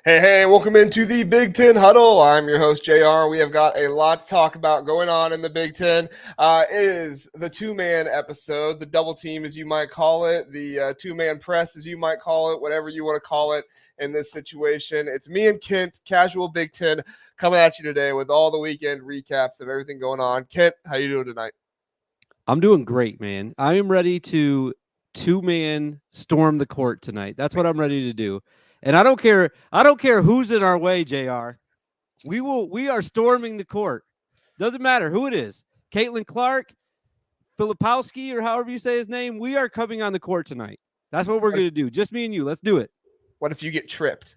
Hey, welcome into the Big Ten Huddle. I'm your host, JR. We have got a lot to talk about going on in the Big Ten. It is the two-man episode, the double team, as you might call it, the two-man press, as you might call it, whatever you want to call it in this situation. It's me and Kent, casual Big Ten, coming at you today with all the weekend recaps of everything going on. Kent, how you doing tonight? I'm doing great, man. I am ready to two-man storm the court tonight. That's what I'm ready to do. And I don't care who's in our way, JR. We are storming the court. Doesn't matter who it is. Caitlin Clark, Filipowski, or however you say his name. We are coming on the court tonight. That's what we're going to do. Just me and you. Let's do it. What if you get tripped?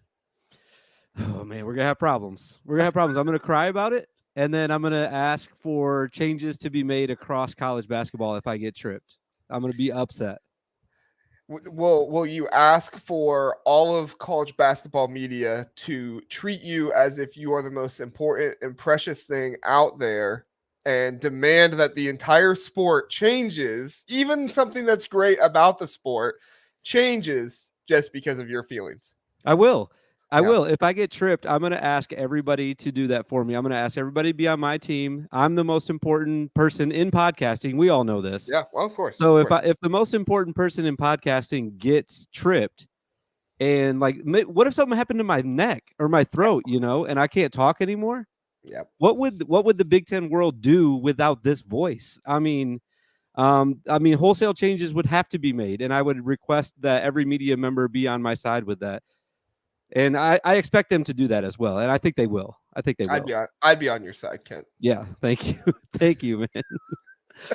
Oh, man, we're going to have problems. I'm going to cry about it. And then I'm going to ask for changes to be made across college basketball if I get tripped. I'm going to be upset. Will you ask for all of college basketball media to treat you as if you are the most important and precious thing out there and demand that the entire sport changes, even something that's great about the sport changes just because of your feelings? I will. If I get tripped, I'm going to ask everybody to do that for me. I'm going to ask everybody to be on my team. I'm the most important person in podcasting. We all know this. Yeah, well, of course. So if the most important person in podcasting gets tripped, and like, what if something happened to my neck or my throat, and I can't talk anymore? Yeah. What would the Big Ten world do without this voice? I mean, wholesale changes would have to be made, and I would request that every media member be on my side with that. And I expect them to do that as well, and I think they will. I'd be on your side, Kent. Yeah, thank you, thank you, man.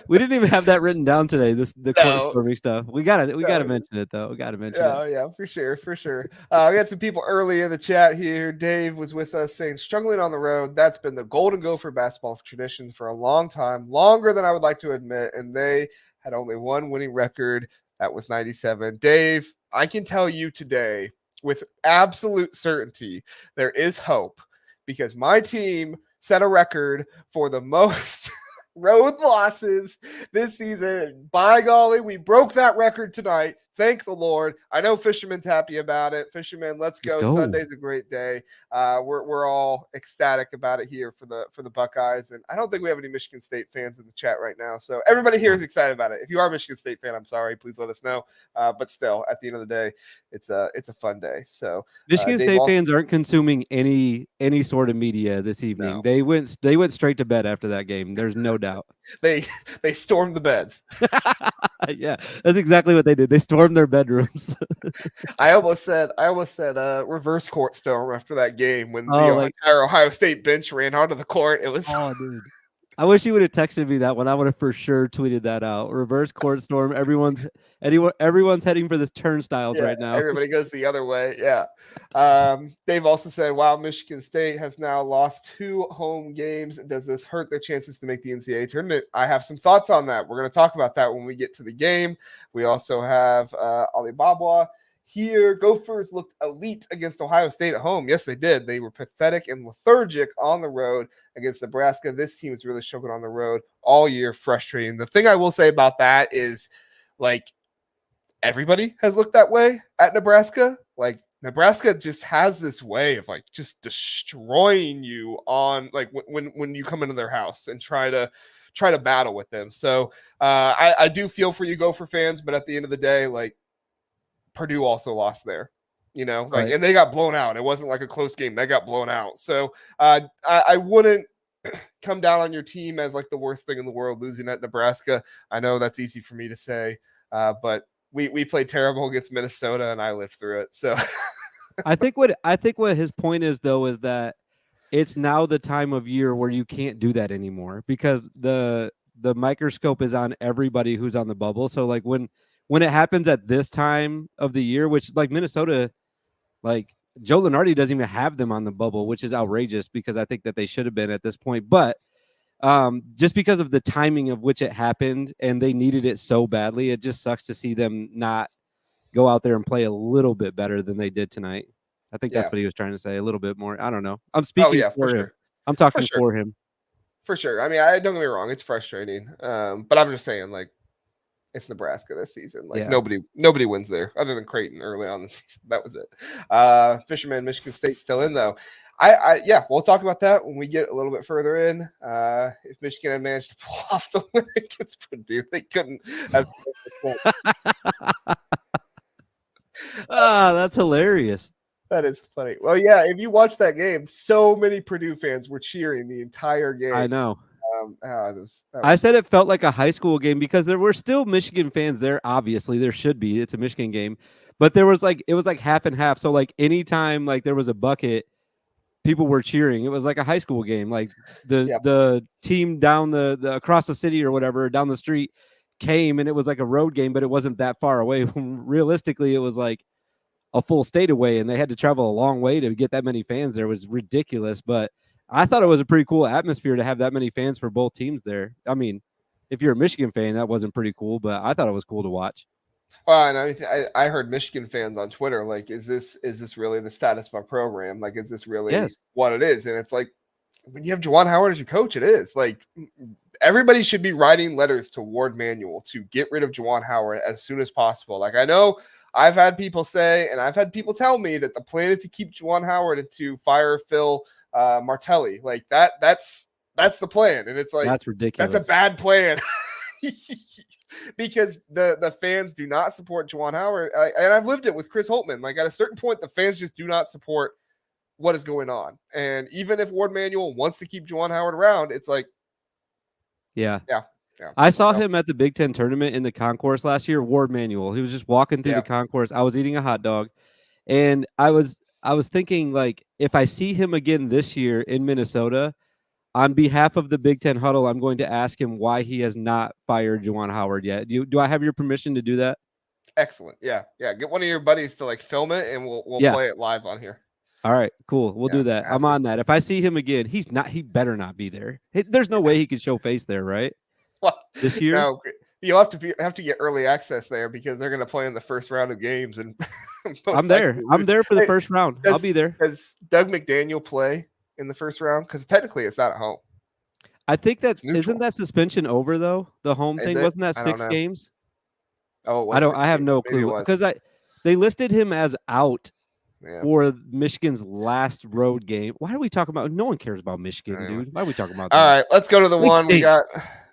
We didn't even have that written down today. The court storming stuff. We gotta mention it though. We gotta mention it. Yeah, for sure. We had some people early in the chat here. Dave was with us saying, struggling on the road. That's been the Golden Gopher basketball tradition for a long time, longer than I would like to admit. And they had only one winning record. That was 97. Dave, I can tell you today with absolute certainty, there is hope because my team set a record for the most road losses this season. By golly, we broke that record tonight. Thank the Lord. I know Fisherman's happy about it. Fisherman, let's go. Sunday's a great day. We're all ecstatic about it here for the Buckeyes, and I don't think we have any Michigan State fans in the chat right now. So everybody here is excited about it. If you are a Michigan State fan, I'm sorry. Please let us know. But still, at the end of the day, it's a fun day. So Michigan State fans aren't consuming any sort of media this evening. No. They went straight to bed after that game. There's no doubt. They stormed the beds. Yeah, that's exactly what they did. They stormed their bedrooms. I almost said reverse court storm after that game when the entire Ohio State bench ran onto the court. It was dude. I wish you would have texted me that one. I would have for sure tweeted that out. Reverse court storm. Everyone's heading for this turnstiles right now. Everybody goes the other way. Yeah. Dave also said, wow, Michigan State has now lost 2 home games. Does this hurt their chances to make the NCAA tournament? I have some thoughts on that. We're going to talk about that when we get to the game. We also have Alibaba here. Gophers looked elite against Ohio State at home. Yes, they did. They were pathetic and lethargic on the road against Nebraska. This team is really struggling on the road all year. Frustrating. The thing I will say about that is, like, everybody has looked that way at Nebraska. Like, Nebraska just has this way of, like, just destroying you on, like, when you come into their house and try to battle with them. So I do feel for you Gopher fans, but at the end of the day, like, Purdue also lost there, right. And they got blown out. It wasn't like a close game. They got blown out. So I wouldn't come down on your team as like the worst thing in the world losing at Nebraska. I know that's easy for me to say, but we played terrible against Minnesota and I lived through it. So I think what his point is though, is that it's now the time of year where you can't do that anymore because the microscope is on everybody who's on the bubble. So like when it happens at this time of the year, which like Minnesota, like Joe Lunardi doesn't even have them on the bubble, which is outrageous because I think that they should have been at this point. But just because of the timing of which it happened and they needed it so badly, it just sucks to see them not go out there and play a little bit better than they did tonight. I think that's what he was trying to say, a little bit more. I don't know. I'm speaking for him. Sure. I'm talking for him. For sure. I mean, don't get me wrong. It's frustrating. But I'm just saying, like, It's Nebraska this season. Like Yeah. nobody wins there other than Creighton early on the season. That was it. Fisherman, Michigan State still in though. Yeah, we'll talk about that when we get a little bit further in. If Michigan had managed to pull off the win against Purdue, they couldn't have. That's hilarious. That is funny. Well, yeah, if you watch that game, so many Purdue fans were cheering the entire game. I know. I said it felt like a high school game because there were still Michigan fans there. Obviously, there should be. It's a Michigan game, but it was like half and half. So like anytime like there was a bucket, people were cheering. It was like a high school game. Like the team down the across the city or whatever down the street came, and it was like a road game, but it wasn't that far away. Realistically, it was like a full state away, and they had to travel a long way to get that many fans there. It was ridiculous, but I thought it was a pretty cool atmosphere to have that many fans for both teams there. I mean, if you're a Michigan fan, that wasn't pretty cool, but I thought it was cool to watch. And I heard Michigan fans on Twitter like, is this really the status of our program? Like, is this really what it is? And it's like, when you have Juwan Howard as your coach, it is like everybody should be writing letters to Ward Manuel to get rid of Juwan Howard as soon as possible. Like, I know I've had people say, and I've had people tell me that the plan is to keep Juwan Howard and to fire Phil Martelli. Like that's the plan. And it's like, that's ridiculous. That's a bad plan. Because the fans do not support Juwan Howard. And I've lived it with Chris Holtman. Like at a certain point, the fans just do not support what is going on. And even if Ward Manuel wants to keep Juwan Howard around, it's like, yeah. I saw him at the Big Ten tournament in the concourse last year, Ward Manuel. He was just walking through the concourse. I was eating a hot dog, and I was thinking, like, if I see him again this year in Minnesota, on behalf of the Big Ten Huddle, I'm going to ask him why he has not fired Juwan Howard yet. Do I have your permission to do that? Excellent. Yeah. Get one of your buddies to like film it, and we'll play it live on here. All right, cool. We'll do that. I'm on that. If I see him again, he better not be there. There's no way he could show face there, right? Well, this year, no, you'll have to get early access there because they're going to play in the first round of games. And I'm there. I'm there for the first round. I'll be there. Does Doug McDaniel play in the first round? Because technically, it's not at home. I think isn't that suspension over though? The home thing wasn't that 6 games? Oh, I have no clue because they listed him as out. For Michigan's last road game. Why are we talking about? No one cares about Michigan, dude. Why are we talking about that? All right, let's go to the one we got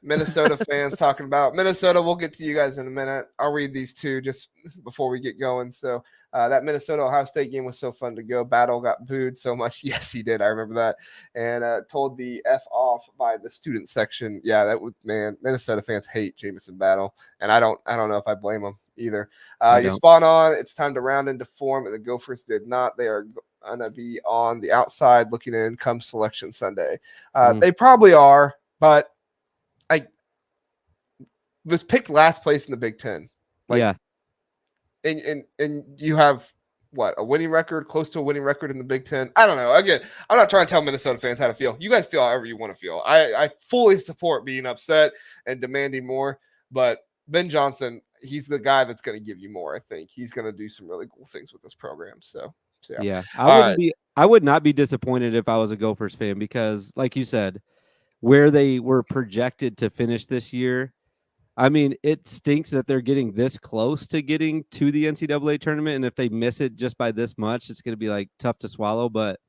Minnesota fans talking about. Minnesota, we'll get to you guys in a minute. I'll read these two just before we get going. So that Minnesota-Ohio State game was so fun to go. Battle got booed so much. Yes, he did. I remember that. And told the F off by the student section. Yeah, that was, man, Minnesota fans hate Jamison Battle. And I don't know if I blame them either. You're spot on. It's time to round into form. And the Gophers did not. They are going to be on the outside looking in come Selection Sunday. They probably are, but I was picked last place in the Big Ten. And you have what, a winning record, close to a winning record in the Big Ten. I don't know. Again, I'm not trying to tell Minnesota fans how to feel. You guys feel however you want to feel. I fully support being upset and demanding more, but Ben Johnson, he's the guy that's going to give you more. I think he's going to do some really cool things with this program. So yeah. I would not be disappointed if I was a Gophers fan because, like you said, where they were projected to finish this year, I mean, it stinks that they're getting this close to getting to the NCAA tournament. And if they miss it just by this much, it's going to be like tough to swallow, but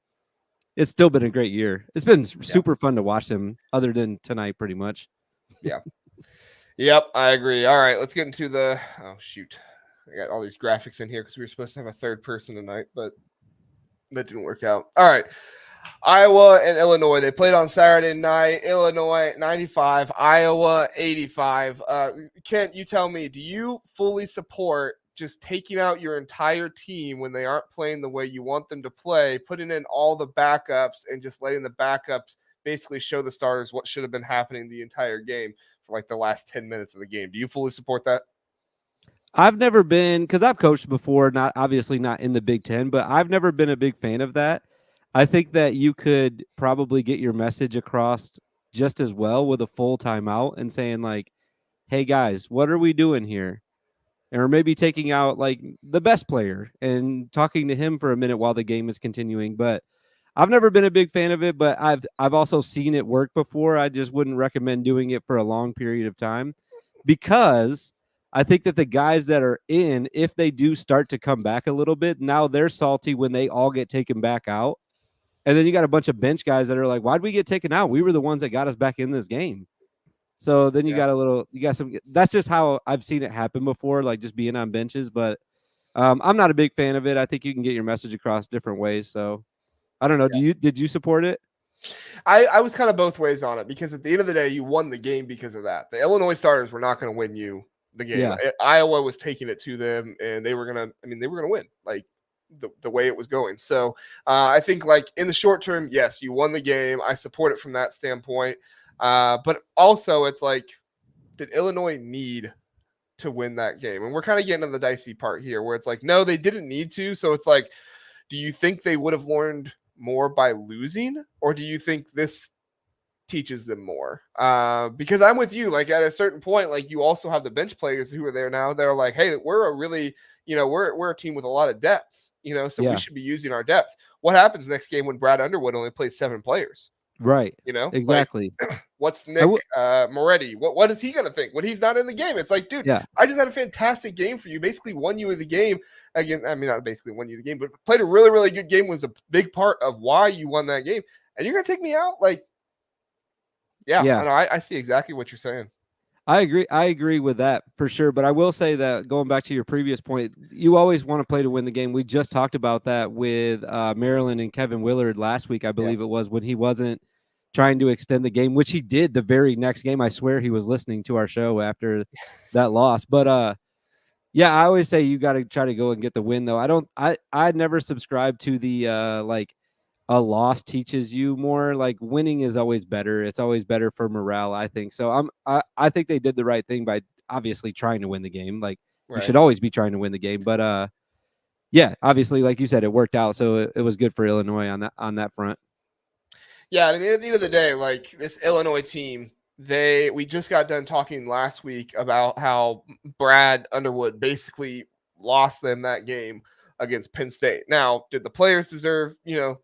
it's still been a great year. It's been super fun to watch them other than tonight, pretty much. Yeah. Yep. I agree. All right, let's get into oh shoot. I got all these graphics in here because we were supposed to have a third person tonight, but that didn't work out. All right. Iowa and Illinois. They played on Saturday night. Illinois 95, Iowa 85. Kent, you tell me, do you fully support just taking out your entire team when they aren't playing the way you want them to play, putting in all the backups and just letting the backups basically show the starters what should have been happening the entire game for like the last 10 minutes of the game? Do you fully support that? I've never been, because I've coached before, not in the Big Ten, but I've never been a big fan of that. I think that you could probably get your message across just as well with a full timeout and saying like, hey guys, what are we doing here? Or maybe taking out like the best player and talking to him for a minute while the game is continuing. But I've never been a big fan of it, but I've also seen it work before. I just wouldn't recommend doing it for a long period of time because I think that the guys that are in, if they do start to come back a little bit, now they're salty when they all get taken back out. And then you got a bunch of bench guys that are like, why'd we get taken out? We were the ones that got us back in this game. So then you got some, that's just how I've seen it happen before, like just being on benches. But I'm not a big fan of it. I think you can get your message across different ways. So I don't know. Did you support it? I was kind of both ways on it because at the end of the day, you won the game because of that. The Illinois starters were not going to win you the game. Yeah. Iowa was taking it to them, and they were going to win, like the way it was going. So I think like in the short term, yes, you won the game. I support it from that standpoint. But also it's like, did Illinois need to win that game? And we're kind of getting to the dicey part here where it's like, no, they didn't need to. So it's like, do you think they would have learned more by losing, or do you think this teaches them more? Because I'm with you. Like at a certain point, like you also have the bench players who are there now. They're like, hey, we're a really, we're a team with a lot of depth, so we should be using our depth. What happens next game when Brad Underwood only plays 7 players? Right. Exactly. Like, what's Nick Moretti? What is he going to think when he's not in the game? It's like, dude, I just had a fantastic game for you. Basically won you the game again. I mean, not basically won you the game, but played a really, really good game, was a big part of why you won that game. And you're going to take me out? Like, I know. I see exactly what you're saying. I agree with that for sure. But I will say that going back to your previous point, you always want to play to win the game. We just talked about that with Maryland and Kevin Willard last week, I believe it was, when he wasn't trying to extend the game, which he did the very next game. I swear he was listening to our show after that loss. But I always say you got to try to go and get the win, though. I'd never subscribed to the like a loss teaches you more. Like winning is always better. It's always better for morale, I think. So I think they did the right thing by obviously trying to win the game. Like you should always be trying to win the game. But obviously, like you said, it worked out. So it was good for Illinois on that front. Yeah, I mean, at the end of the day, like this Illinois team, we just got done talking last week about how Brad Underwood basically lost them that game against Penn State. Now, did the players deserve,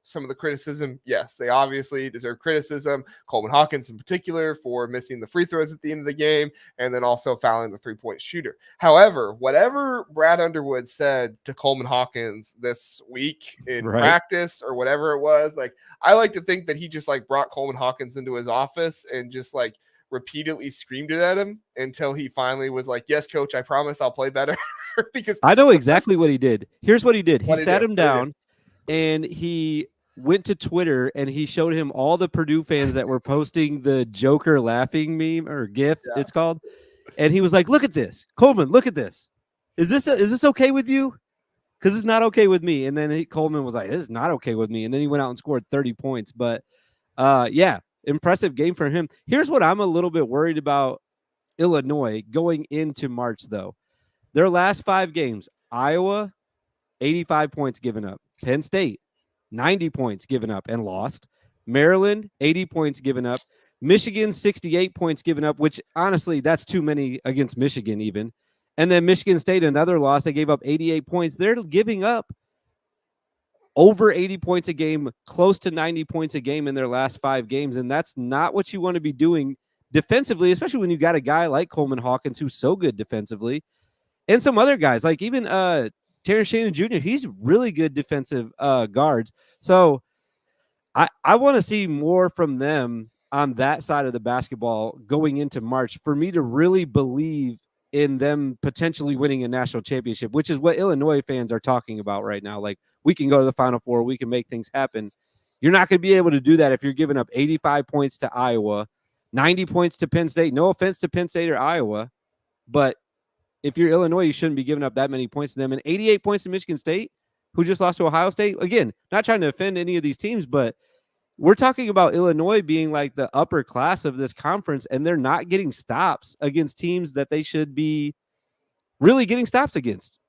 some of the criticism? Yes, they obviously deserve criticism. Coleman Hawkins in particular for missing the free throws at the end of the game and then also fouling the 3-point shooter. However, whatever Brad Underwood said to Coleman Hawkins this week in practice or whatever it was, like I like to think that he just like brought Coleman Hawkins into his office and just like repeatedly screamed it at him until he finally was like, yes, coach, I promise I'll play better. Because I know exactly what he did. Here's what he did. He sat him down and he went to Twitter and he showed him all the Purdue fans that were posting the Joker laughing meme or GIF, it's called. And he was like, look at this. Coleman, look at this. Is this okay with you? Because it's not okay with me. And then Coleman was like, this is not okay with me. And then he went out and scored 30 points. But impressive game for him. Here's what I'm a little bit worried about Illinois going into March, though. Their last 5 games, Iowa, 85 points given up. Penn State, 90 points given up and lost. Maryland, 80 points given up. Michigan, 68 points given up, which honestly, that's too many against Michigan even. And then Michigan State, another loss. They gave up 88 points. They're giving up over 80 points a game, close to 90 points a game in their last 5 games. And that's not what you want to be doing defensively, especially when you got a guy like Coleman Hawkins who's so good defensively. And some other guys, like even Terrence Shannon Jr., he's really good defensive guards. So I want to see more from them on that side of the basketball going into March for me to really believe in them potentially winning a national championship, which is what Illinois fans are talking about right now. Like, we can go to the Final Four, we can make things happen. You're not going to be able to do that if you're giving up 85 points to Iowa, 90 points to Penn State. No offense to Penn State or Iowa, but if you're Illinois, you shouldn't be giving up that many points to them. And 88 points to Michigan State, who just lost to Ohio State. Again, not trying to offend any of these teams, but we're talking about Illinois being like the upper class of this conference, and they're not getting stops against teams that they should be really getting stops against.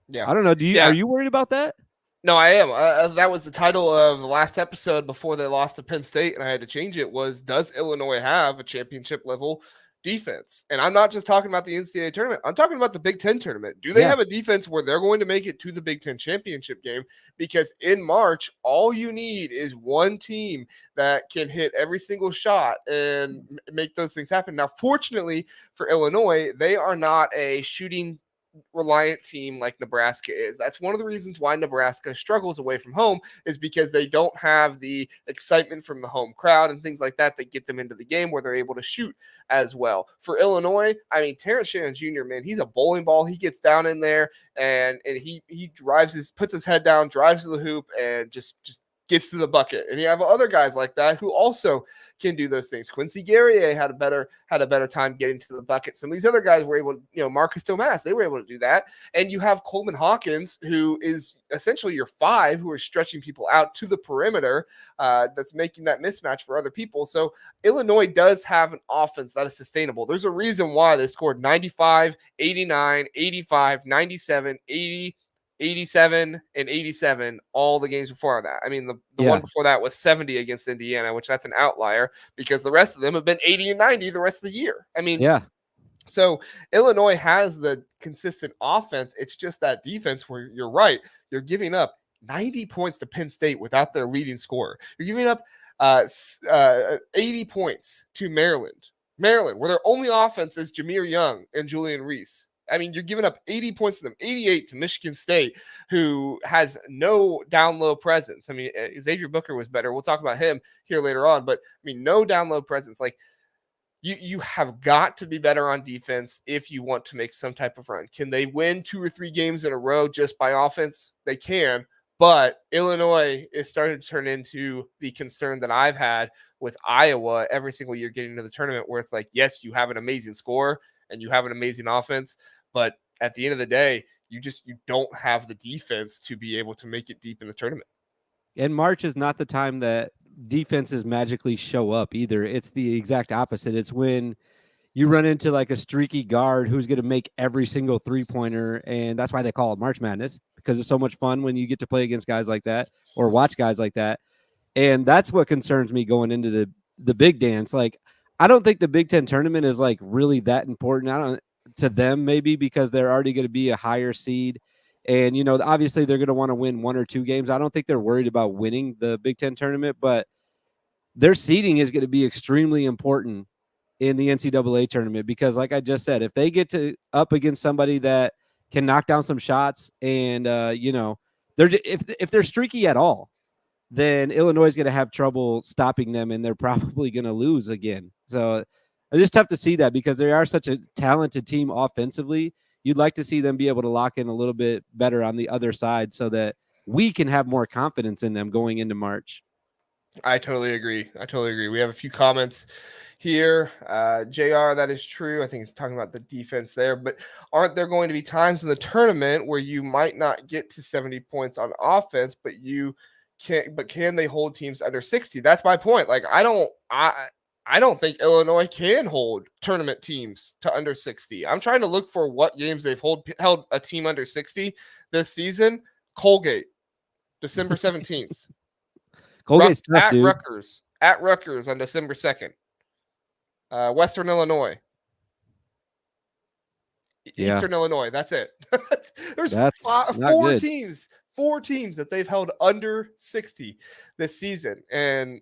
Yeah. I don't know. Are you worried about that? No, I am. That was the title of the last episode before they lost to Penn State, and I had to change it, was, does Illinois have a championship level defense. And I'm not just talking about the NCAA tournament. I'm talking about the Big Ten tournament. Do they have a defense where they're going to make it to the Big Ten championship game? Because in March, all you need is one team that can hit every single shot and make those things happen. Now, fortunately for Illinois, they are not a shooting reliant team like Nebraska is. That's one of the reasons why Nebraska struggles away from home, is because they don't have the excitement from the home crowd and things like that get them into the game where they're able to shoot as well. For Illinois, I mean, Terrence Shannon Jr., man, he's a bowling ball. He gets down in there and he puts his head down, drives to the hoop, and just gets to the bucket. And you have other guys like that who also can do those things. Quincy Guerrier had a better time getting to the bucket. Some of these other guys were able to, Marcus Tomas, they were able to do that. And you have Coleman Hawkins, who is essentially your 5, who are stretching people out to the perimeter, that's making that mismatch for other people. So Illinois does have an offense that is sustainable. There's a reason why they scored 95, 89, 85, 97, 80, 87 and 87 all the games before that. I mean, the one before that was 70 against Indiana, which that's an outlier because the rest of them have been 80 and 90 the rest of the year. I mean, so Illinois has the consistent offense. It's just that defense where you're right. You're giving up 90 points to Penn State without their leading scorer. You're giving up 80 points to Maryland, where their only offense is Jameer Young and Julian Reese. I mean, you're giving up 80 points to them, 88 to Michigan State, who has no down low presence. I mean, Xavier Booker was better. We'll talk about him here later on, but I mean, no down low presence. Like, you have got to be better on defense if you want to make some type of run. Can they win 2 or 3 games in a row just by offense? They can, but Illinois is starting to turn into the concern that I've had with Iowa every single year getting into the tournament, where it's like, yes, you have an amazing score and you have an amazing offense, but at the end of the day, you don't have the defense to be able to make it deep in the tournament. And March is not the time that defenses magically show up either. It's the exact opposite. It's when you run into like a streaky guard who's going to make every single 3-pointer, and that's why they call it March Madness, because it's so much fun when you get to play against guys like that or watch guys like that. And that's what concerns me going into the big dance. Like, I don't think the Big Ten tournament is like really that important. To them, maybe because they're already going to be a higher seed. And, obviously they're going to want to win 1 or 2 games. I don't think they're worried about winning the Big Ten tournament, but their seeding is going to be extremely important in the NCAA tournament, because like I just said, if they get up against somebody that can knock down some shots and, if they're streaky at all, then Illinois is going to have trouble stopping them, and they're probably going to lose again. So it's just tough to see that, because they are such a talented team offensively. You'd like to see them be able to lock in a little bit better on the other side so that we can have more confidence in them going into March. I totally agree. We have a few comments here. JR, that is true. I think it's talking about the defense there, but aren't there going to be times in the tournament where you might not get to 70 points on offense, but can they hold teams under 60? That's my point. Like, I don't think Illinois can hold tournament teams to under 60. I'm trying to look for what games they've held a team under 60 this season. Colgate, December 17th. Colgate's tough, dude. At Rutgers on December 2nd. Western Illinois. Eastern Illinois. That's it. There's 4 teams that they've held under 60 this season, and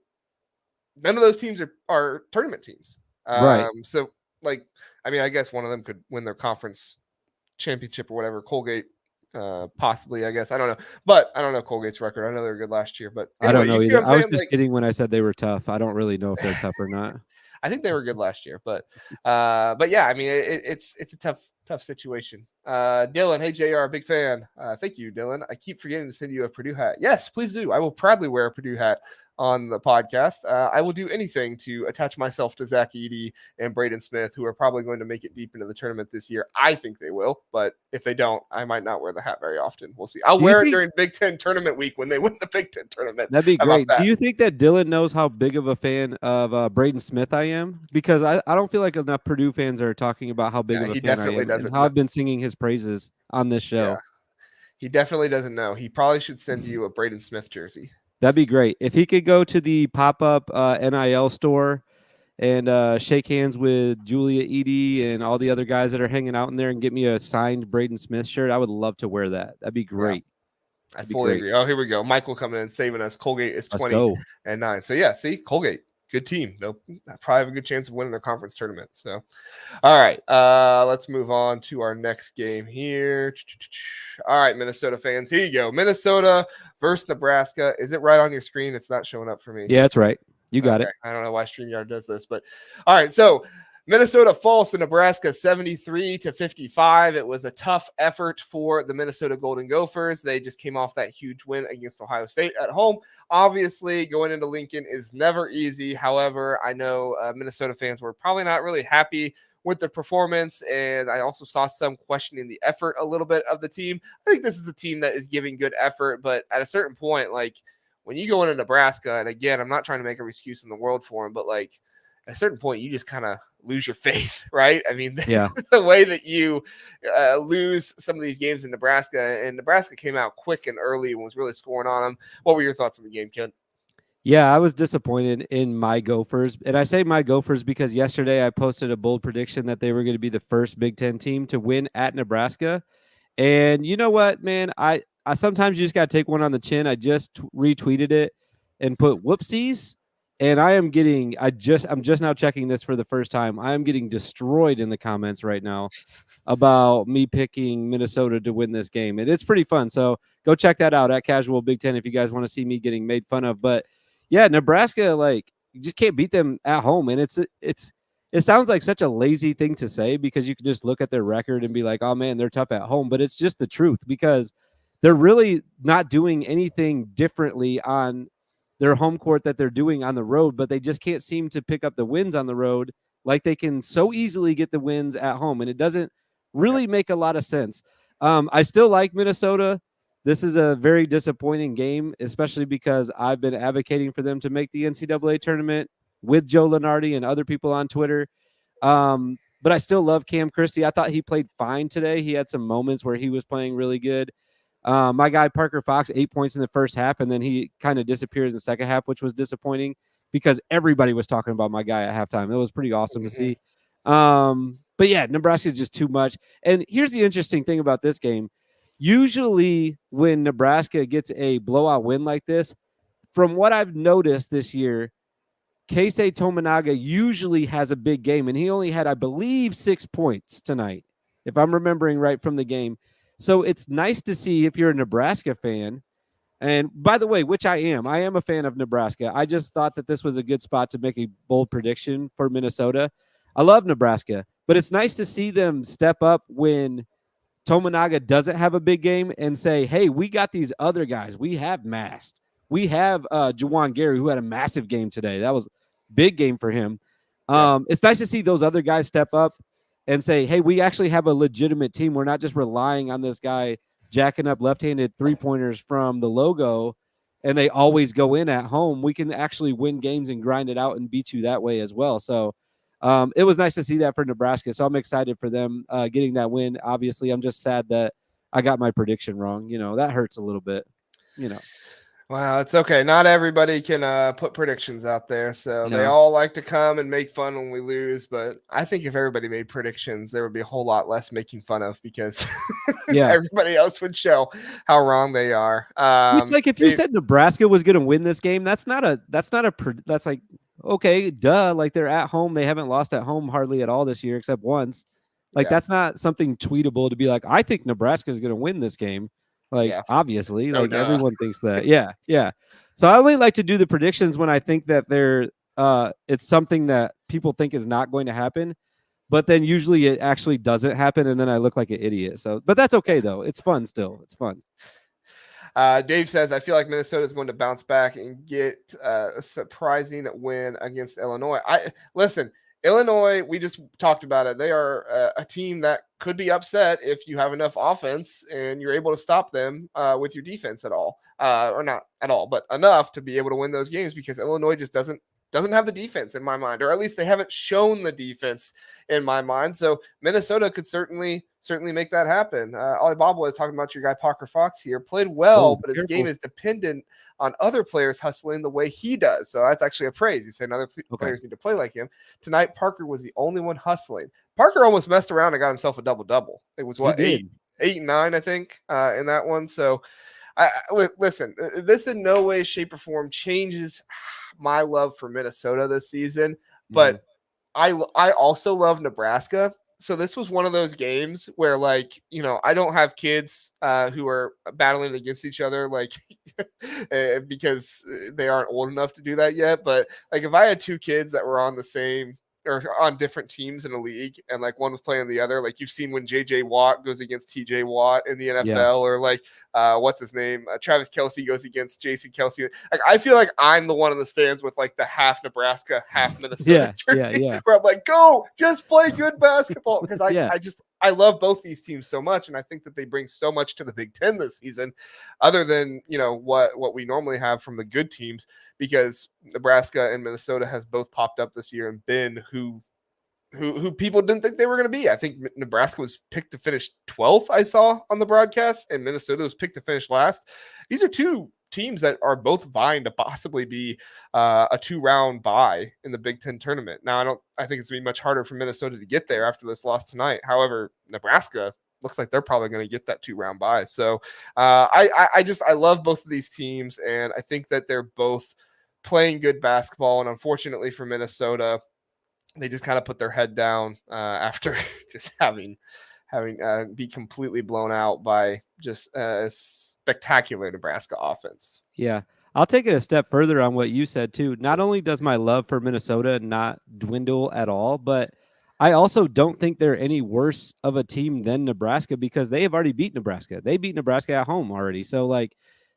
none of those teams are tournament teams. Right. So, like, I mean, I guess one of them could win their conference championship or whatever. Colgate, possibly, I guess. I don't know. But I don't know Colgate's record. I know they were good last year, but anyway, I don't know either. I was just kidding when I said they were tough. I don't really know if they're tough or not. I think they were good last year, but yeah, I mean, it's a tough situation. Dylan, hey JR, big fan. Thank you, Dylan. I keep forgetting to send you a Purdue hat. Yes, please do. I will proudly wear a Purdue hat on the podcast. I will do anything to attach myself to Zach Edey and Braden Smith, who are probably going to make it deep into the tournament this year. I think they will, but if they don't, I might not wear the hat very often. We'll see. I'll wear it during Big Ten tournament week when they win the Big Ten tournament. That'd be great. Do you think that Dylan knows how big of a fan of Braden Smith I am? Because I don't feel like enough Purdue fans are talking about how big of a fan I am and how I've been singing his praises on this show. Yeah. He definitely doesn't know. He probably should send you a Braden Smith jersey. That'd be great. If he could go to the pop-up NIL store and shake hands with Julia Edie and all the other guys that are hanging out in there and get me a signed Braden Smith shirt, I would love to wear that. That'd be Yeah. great. I That'd be fully great. agree. Oh, here we go. Michael coming in and saving us. Colgate is Let's 20-9. So yeah, see, Colgate, good team. They'll probably have a good chance of winning their conference tournament. So, all right, let's move on to our next game here. All right, Minnesota fans, here you go. Minnesota versus Nebraska. Is it right on your screen? It's not showing up for me. Yeah, that's right. You got it. I don't know why StreamYard does this, but all right. So Minnesota falls to Nebraska 73-55. It was a tough effort for the Minnesota Golden Gophers. They just came off that huge win against Ohio State at home. Obviously, going into Lincoln is never easy. However, I know Minnesota fans were probably not really happy with the performance, and I also saw some questioning the effort a little bit of the team. I think this is a team that is giving good effort, but at a certain point, like when you go into Nebraska, and again, I'm not trying to make every excuse in the world for them, but like at a certain point, you just kind of lose your faith, right? I mean, Yeah. the way that you lose some of these games in Nebraska, and Nebraska came out quick and early and was really scoring on them. What were your thoughts on the game, Ken? Yeah, I was disappointed in my Gophers. And I say my Gophers because yesterday I posted a bold prediction that they were going to be the first Big Ten team to win at Nebraska. And you know what, man? I sometimes you just got to take one on the chin. I just retweeted it and put whoopsies. And I'm just now checking this for the first time. I am getting destroyed in the comments right now about me picking Minnesota to win this game. And it's pretty fun. So go check that out at Casual Big Ten if you guys want to see me getting made fun of. But yeah, Nebraska, like, you just can't beat them at home. And it sounds like such a lazy thing to say because you can just look at their record and be like, oh man, they're tough at home. But it's just the truth because they're really not doing anything differently on their home court that they're doing on the road, but they just can't seem to pick up the wins on the road like they can so easily get the wins at home. And it doesn't really make a lot of sense. I still like Minnesota. This is a very disappointing game, especially because I've been advocating for them to make the NCAA tournament with Joe Lenardi and other people on Twitter. But I still love Cam Christie. I thought he played fine today. He had some moments where he was playing really good. My guy Parker Fox, 8 points in the first half, and then he kind of disappeared in the second half, which was disappointing because everybody was talking about my guy at halftime. It was pretty awesome to see. But yeah, Nebraska is just too much. And here's the interesting thing about this game. Usually when Nebraska gets a blowout win like this, from what I've noticed this year, Keisei Tominaga usually has a big game, and he only had, I believe, 6 points tonight, if I'm remembering right from the game. So it's nice to see if you're a Nebraska fan. And by the way, which I am a fan of Nebraska. I just thought that this was a good spot to make a bold prediction for Minnesota. I love Nebraska, but it's nice to see them step up when Tominaga doesn't have a big game and say, hey, we got these other guys. We have Mast. We have Juwan Gary, who had a massive game today. That was a big game for him. It's nice to see those other guys step up and say, hey, we actually have a legitimate team. We're not just relying on this guy jacking up left-handed three-pointers from the logo, and they always go in at home. We can actually win games and grind it out and beat you that way as well. So it was nice to see that for Nebraska. So I'm excited for them getting that win. Obviously, I'm just sad that I got my prediction wrong. You know, that hurts a little bit, you know. Wow, it's okay. Not everybody can put predictions out there. So they all like to come and make fun when we lose. But I think if everybody made predictions, there would be a whole lot less making fun of because everybody else would show how wrong they are. It's like if you said Nebraska was going to win this game, that's like, okay, duh. Like they're at home. They haven't lost at home hardly at all this year except once. Like that's not something tweetable to be like, I think Nebraska is going to win this game. Like, obviously, like everyone thinks that. Yeah. So I only like to do the predictions when I think that it's something that people think is not going to happen, but then usually it actually doesn't happen. And then I look like an idiot. So, but that's okay though. It's fun still. It's fun. Dave says, I feel like Minnesota is going to bounce back and get a surprising win against Illinois. Listen, Illinois, we just talked about it. They are a team that could be upset if you have enough offense and you're able to stop them with your defense at all, or not at all, but enough to be able to win those games because Illinois just doesn't doesn't have the defense in my mind, or at least they haven't shown the defense in my mind. So Minnesota could certainly make that happen. Ali Bobble is talking about your guy Parker Fox here. Played well, but his game is dependent on other players hustling the way he does. So that's actually a praise. You said other players need to play like him. Tonight, Parker was the only one hustling. Parker almost messed around and got himself a double-double. It was what, 8 and 9, I think, in that one. So listen, this in no way, shape, or form changes my love for Minnesota this season, but I also love Nebraska. So this was one of those games where, like, you know, I don't have kids who are battling against each other, like, because they aren't old enough to do that yet. But like, if I had two kids that were on the same or on different teams in a league, and like one was playing the other, like you've seen when JJ Watt goes against TJ Watt in the NFL, or like what's his name, Travis Kelce goes against Jason Kelce. Like, I feel like I'm the one in the stands with like the half Nebraska, half Minnesota jersey, where I'm like, go, just play good basketball, because I love both these teams so much, and I think that they bring so much to the Big Ten this season, other than, you know, what we normally have from the good teams, because Nebraska and Minnesota has both popped up this year and been who people didn't think they were going to be. I think Nebraska was picked to finish 12th, I saw on the broadcast, and Minnesota was picked to finish last. These are two teams that are both vying to possibly be a 2-round bye in the Big Ten tournament. Now, I think it's going to be much harder for Minnesota to get there after this loss tonight. However, Nebraska looks like they're probably going to get that 2-round bye. So I love both of these teams, and I think that they're both playing good basketball. And unfortunately for Minnesota, they just kind of put their head down after just having be completely blown out by just a spectacular Nebraska offense. Yeah. I'll take it a step further on what you said too. Not only does my love for Minnesota not dwindle at all, but I also don't think they're any worse of a team than Nebraska, because they have already beat Nebraska. They beat Nebraska at home already. So like,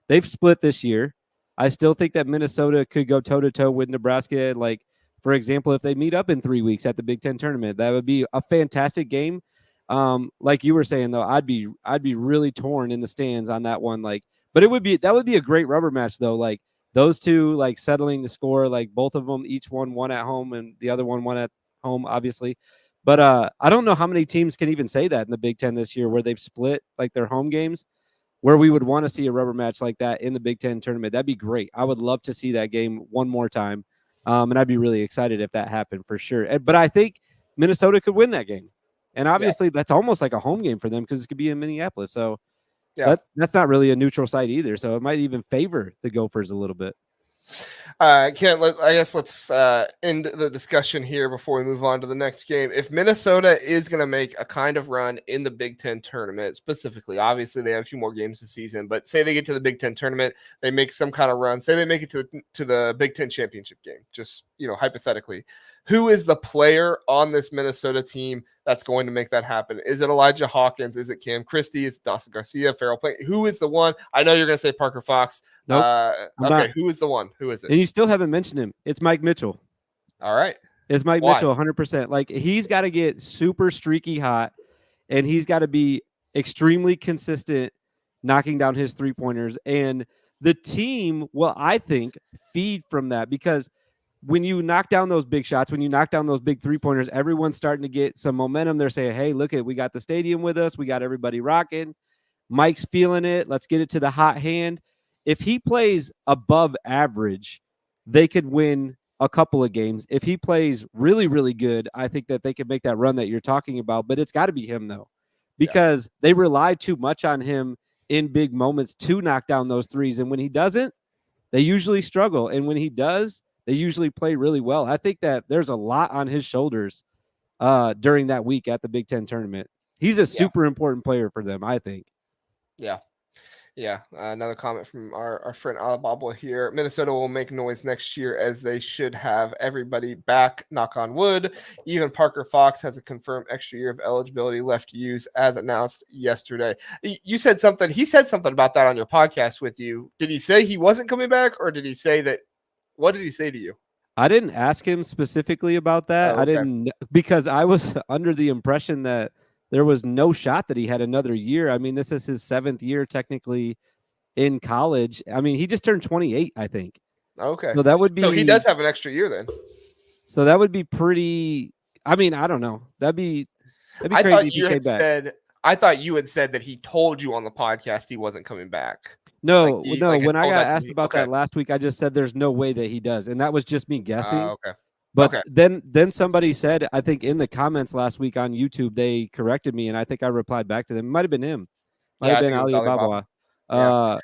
they've split this year. I still think that Minnesota could go toe to toe with Nebraska. Like, for example, if they meet up in 3 weeks at the Big Ten tournament, that would be a fantastic game. Like you were saying though, I'd be really torn in the stands on that one. Like, but that would be a great rubber match though. Like those two, like settling the score, like both of them, each one at home and the other one at home, obviously. But I don't know how many teams can even say that in the Big Ten this year, where they've split like their home games, where we would want to see a rubber match like that in the Big Ten tournament. That'd be great. I would love to see that game one more time. And I'd be really excited if that happened for sure. But I think Minnesota could win that game. And obviously that's almost like a home game for them, because it could be in Minneapolis. So that's not really a neutral site either. So it might even favor the Gophers a little bit. I guess let's end the discussion here before we move on to the next game. If Minnesota is going to make a kind of run in the Big Ten tournament, specifically, obviously they have a few more games this season, but say they get to the Big Ten tournament, they make some kind of run, say they make it to the Big Ten championship game, just, you know, hypothetically, who is the player on this Minnesota team that's going to make that happen? Is it Elijah Hawkins? Is it Cam Christie? Is it Dawson Garcia? Farrell Play? Who is the one? I know you're going to say Parker Fox. Nope, okay, who is the one? Who is it? And you still haven't mentioned him. It's Mike Mitchell. All right. It's Mike Mitchell, 100%. Like, he's got to get super streaky hot, and he's got to be extremely consistent knocking down his three-pointers. And the team will, I think, feed from that, because when you knock down those big shots, when you knock down those big three-pointers, everyone's starting to get some momentum. They're saying, hey, look we got the stadium with us. We got everybody rocking. Mike's feeling it. Let's get it to the hot hand. If he plays above average, they could win a couple of games. If he plays really, really good, I think that they could make that run that you're talking about. But it's got to be him, though, because they rely too much on him in big moments to knock down those threes. And when he doesn't, they usually struggle. And when he does, they usually play really well. I think that there's a lot on his shoulders during that week at the Big Ten tournament. He's a super important player for them, I think. Yeah. Another comment from our friend Alababa here. Minnesota will make noise next year, as they should have everybody back, knock on wood. Even Parker Fox has a confirmed extra year of eligibility left to use, as announced yesterday. You said something. He said something about that on your podcast with you. Did he say he wasn't coming back, or did he say that? What did he say to you? I didn't ask him specifically about that. Okay. I didn't, because I was under the impression that there was no shot that he had another year. I mean, this is his 7th year technically in college. I mean, he just turned 28, I think. Okay. So that would So he be does have an extra year then. so that would be pretty. I mean, I don't know. That'd be I crazy thought if he you came had back. said. I thought you had said that he told you on the podcast he wasn't coming back. No, Like had when I told got that to asked me. about Okay. that last week, I just said there's no way that he does, and that was just me guessing. Okay. But Okay. then somebody said, I think in the comments last week on YouTube, they corrected me, and I think I replied back to them. It might have been him. Might Yeah, have I been think it was Ali Alibaba. Ababa. Yeah.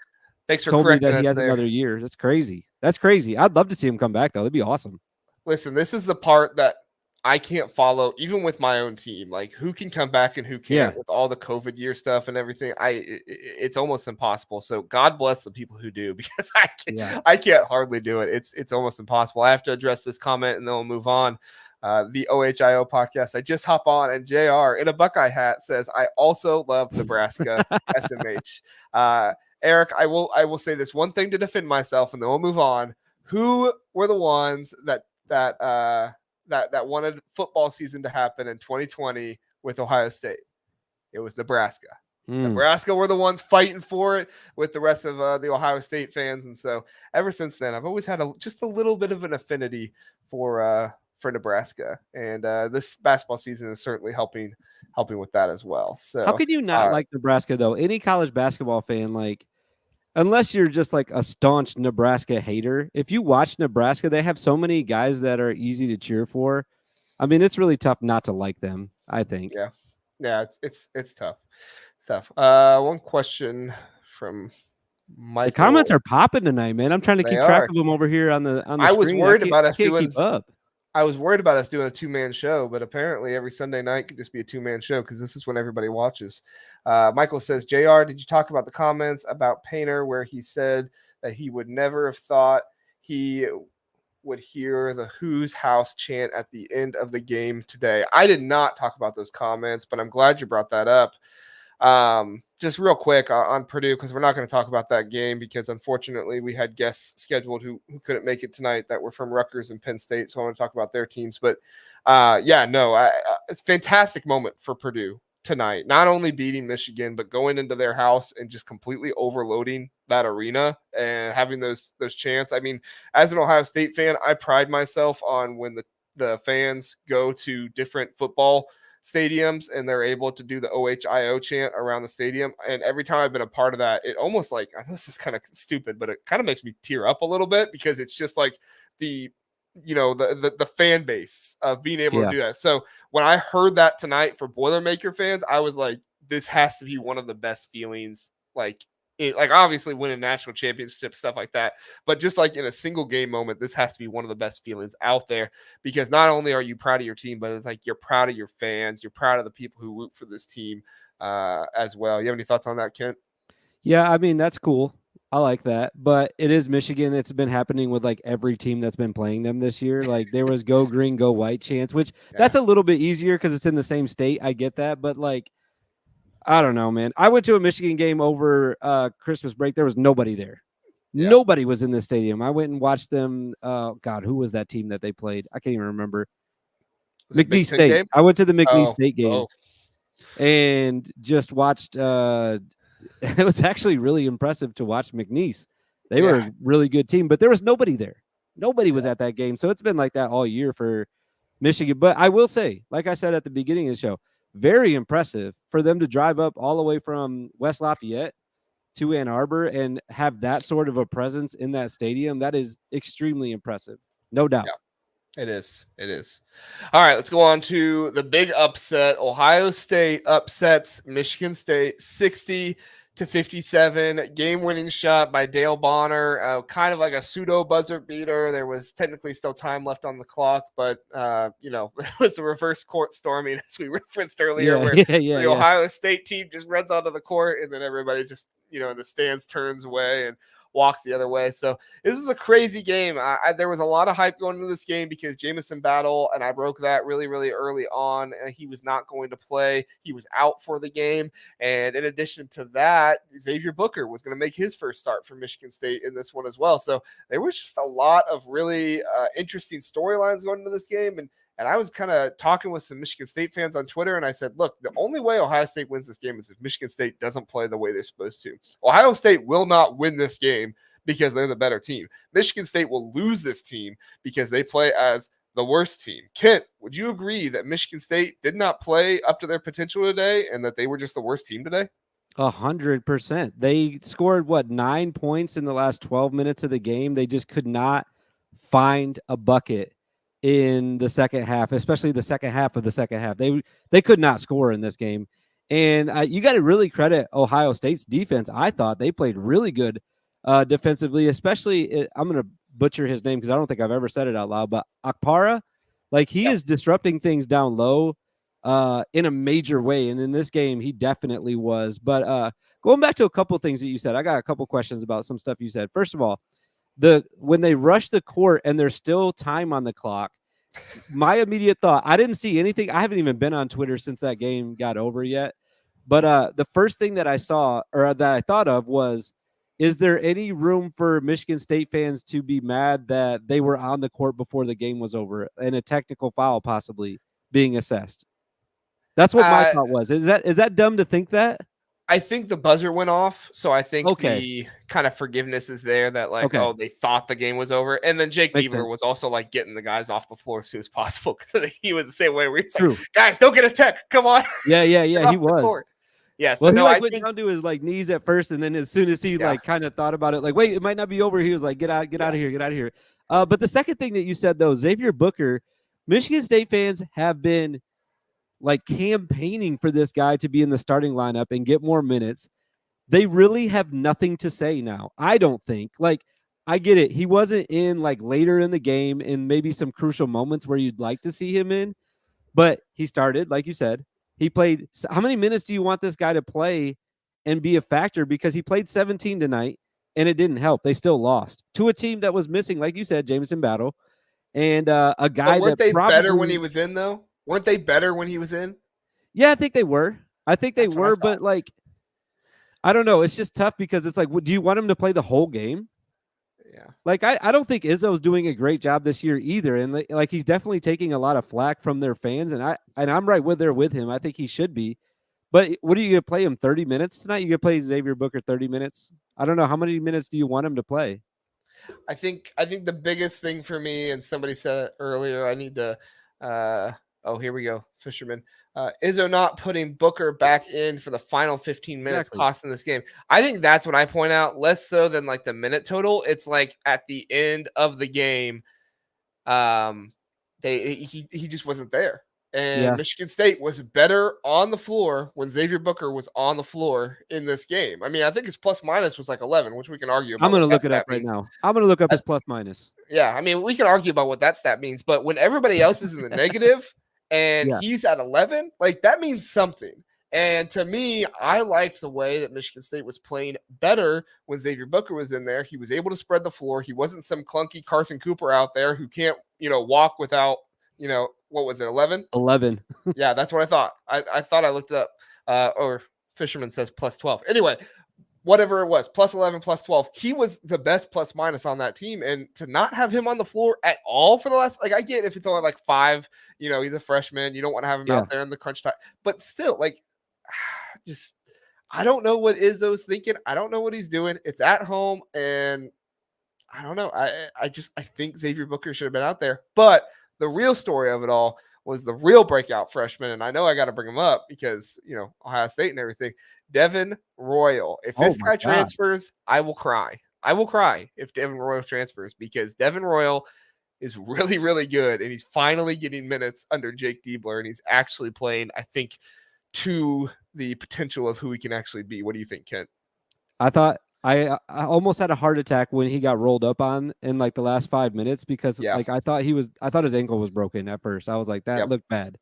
Thanks for Told me correcting that he us has there. another year. That's crazy. That's crazy. I'd love to see him come back, though. That'd be awesome. Listen, this is the part that I can't follow, even with my own team. Like, who can come back and who can't with all the COVID year stuff and everything. It's almost impossible. So God bless the people who do, because I can't hardly do it. It's almost impossible. I have to address this comment and then we'll move on. The OHIO podcast. I just hop on and JR in a Buckeye hat says, I also love Nebraska SMH. Eric, I will say this one thing to defend myself and then we'll move on. Who were the ones that wanted football season to happen in 2020 with Ohio State? It was Nebraska. Nebraska were the ones fighting for it with the rest of the Ohio State fans. And so ever since then, I've always had just a little bit of an affinity for Nebraska. And this basketball season is certainly helping with that as well. So how could you not like Nebraska, though? Any college basketball fan, like, unless you're just like a staunch Nebraska hater, if you watch Nebraska, they have so many guys that are easy to cheer for. I mean, it's really tough not to like them, I think. Yeah, it's tough. It's tough. One question from Michael. The comments are popping tonight, man. I'm trying to keep track of them over here on the I was screen. worried about us doing keep up. I was worried about us doing a 2-man show, but apparently every Sunday night could just be a 2-man show because this is when everybody watches. Michael says, JR, did you talk about the comments about Painter where he said that he would never have thought he would hear the Who's House chant at the end of the game today? I did not talk about those comments, but I'm glad you brought that up. Just real quick on Purdue, because we're not going to talk about that game because unfortunately we had guests scheduled who couldn't make it tonight that were from Rutgers and Penn State. So I want to talk about their teams, but it's a fantastic moment for Purdue tonight, not only beating Michigan, but going into their house and just completely overloading that arena and having those chants. I mean, as an Ohio State fan, I pride myself on when the fans go to different football stadiums and they're able to do the OHIO chant around the stadium. And every time I've been a part of that, it almost like, I know this is kind of stupid, but it kind of makes me tear up a little bit because it's just like the fan base of being able to do that. So when I heard that tonight for Boilermaker fans, I was like, this has to be one of the best feelings, like obviously winning national championship, stuff like that. But just like in a single game moment, this has to be one of the best feelings out there because not only are you proud of your team, but it's like you're proud of your fans. You're proud of the people who root for this team as well. You have any thoughts on that, Kent? Yeah, I mean, that's cool. I like that. But it is Michigan. It's been happening with like every team that's been playing them this year. Like there was go green, go white chance, which that's a little bit easier because it's in the same state. I get that. But like, I don't know, man. I went to a Michigan game over Christmas break. There was nobody there. Yeah. Nobody was in the stadium. I went and watched them. God, who was that team that they played? I can't even remember. McNeese State. Game? I went to the McNeese State game and just watched. It was actually really impressive to watch McNeese. They were a really good team, but there was nobody there. Nobody was at that game. So it's been like that all year for Michigan. But I will say, like I said at the beginning of the show, very impressive for them to drive up all the way from West Lafayette to Ann Arbor and have that sort of a presence in that stadium. That is extremely impressive. No doubt. Yeah, it is. It is. All right, let's go on to the big upset. Ohio State upsets Michigan State 60-57. Game-winning shot by Dale Bonner, kind of like a pseudo buzzer beater. There was technically still time left on the clock, but it was a reverse court storming as we referenced earlier, where the Ohio State team just runs onto the court and then everybody just in the stands turns away and walks the other way. So this was a crazy game. There was a lot of hype going into this game because Jamison Battle, and I broke that really, really early on. He was not going to play. He was out for the game. And in addition to that, Xavier Booker was going to make his first start for Michigan State in this one as well. So there was just a lot of really interesting storylines going into this game. And I was kind of talking with some Michigan State fans on Twitter, and I said, look, the only way Ohio State wins this game is if Michigan State doesn't play the way they're supposed to. Ohio State will not win this game because they're the better team. Michigan State will lose this team because they play as the worst team. Kent, would you agree that Michigan State did not play up to their potential today and that they were just the worst team today? 100%. They scored 9 points in the last 12 minutes of the game. They just could not find a bucket in the second half, especially the second half of the second half. They could not score in this game. And you got to really credit Ohio State's defense. I thought they played really good defensively, especially I'm going to butcher his name because I don't think I've ever said it out loud, but Akpara, like he is disrupting things down low in a major way. And in this game, he definitely was. But going back to a couple of things that you said, I got a couple questions about some stuff you said. First of all, when they rush the court and there's still time on the clock, my immediate thought, I didn't see anything. I haven't even been on Twitter since that game got over yet. But the first thing that I saw or that I thought of was, is there any room for Michigan State fans to be mad that they were on the court before the game was over and a technical foul possibly being assessed? That's what my thought was. Is that dumb to think that? I think the buzzer went off, so I think the kind of forgiveness is there that oh, they thought the game was over. And then Jake Diebler was also like getting the guys off the floor as soon as possible because he was the same way where he's like, guys, don't get a tech. Come on. Yeah, he was. Yeah, so he went down to his knees at first, and then as soon as he kind of thought about it, like, wait, it might not be over, he was like, get out of here. But the second thing that you said though, Xavier Booker, Michigan State fans have been like campaigning for this guy to be in the starting lineup and get more minutes. They really have nothing to say now. I don't think. Like, I get it. He wasn't in like later in the game in maybe some crucial moments where you'd like to see him in, but he started, like you said. He played. How many minutes do you want this guy to play and be a factor? Because he played 17 tonight and it didn't help. They still lost to a team that was missing, like you said, Jamison Battle, and a guy but weren't that they better when he was in though? Weren't they better when he was in? Yeah, I think they were. But like, I don't know. It's just tough because it's like, do you want him to play the whole game? Yeah. Like, I don't think Izzo's doing a great job this year either. And like, he's definitely taking a lot of flack from their fans. And I'm right there with him. I think he should be. But what are you going to play him 30 minutes tonight? You going to play Xavier Booker 30 minutes? I don't know. How many minutes do you want him to play? I think the biggest thing for me, and somebody said it earlier, I need to, here we go. Fisherman. Izzo not putting Booker back in for the final 15 minutes costing this game. I think that's what I point out, less so than like the minute total. It's like at the end of the game, he just wasn't there. And Michigan State was better on the floor when Xavier Booker was on the floor in this game. I mean, I think his plus minus was like 11, which we can argue about. I'm going to look it up right now. I'm going to look up his plus minus. Yeah, I mean, we can argue about what that stat means, but when everybody else is in the negative and he's at 11, like that means something. And to me, I liked the way that Michigan State was playing better when Xavier Booker was in there. He was able to spread the floor. He wasn't some clunky Carson Cooper out there who can't, walk without, what was it, 11? 11. Yeah, that's what I thought. I thought I looked it up. Or Fisherman says plus 12. Anyway, whatever it was, plus 11, plus 12. He was the best plus minus on that team. And to not have him on the floor at all for the last, like, I get if it's only like 5, he's a freshman. You don't want to have him out there in the crunch time. But still, like, just, I don't know what Izzo's thinking. I don't know what he's doing. It's at home. And I don't know. I think Xavier Booker should have been out there. But the real story of it all was the real breakout freshman. And I know I got to bring him up because, Ohio State and everything. Devin Royal. If this guy transfers, I will cry. I will cry if Devin Royal transfers because Devin Royal is really, really good. And he's finally getting minutes under Jake Diebler. And he's actually playing, I think, to the potential of who he can actually be. What do you think, Kent? I thought I almost had a heart attack when he got rolled up on in like the last 5 minutes because like I thought his ankle was broken at first. I was like, that looked bad.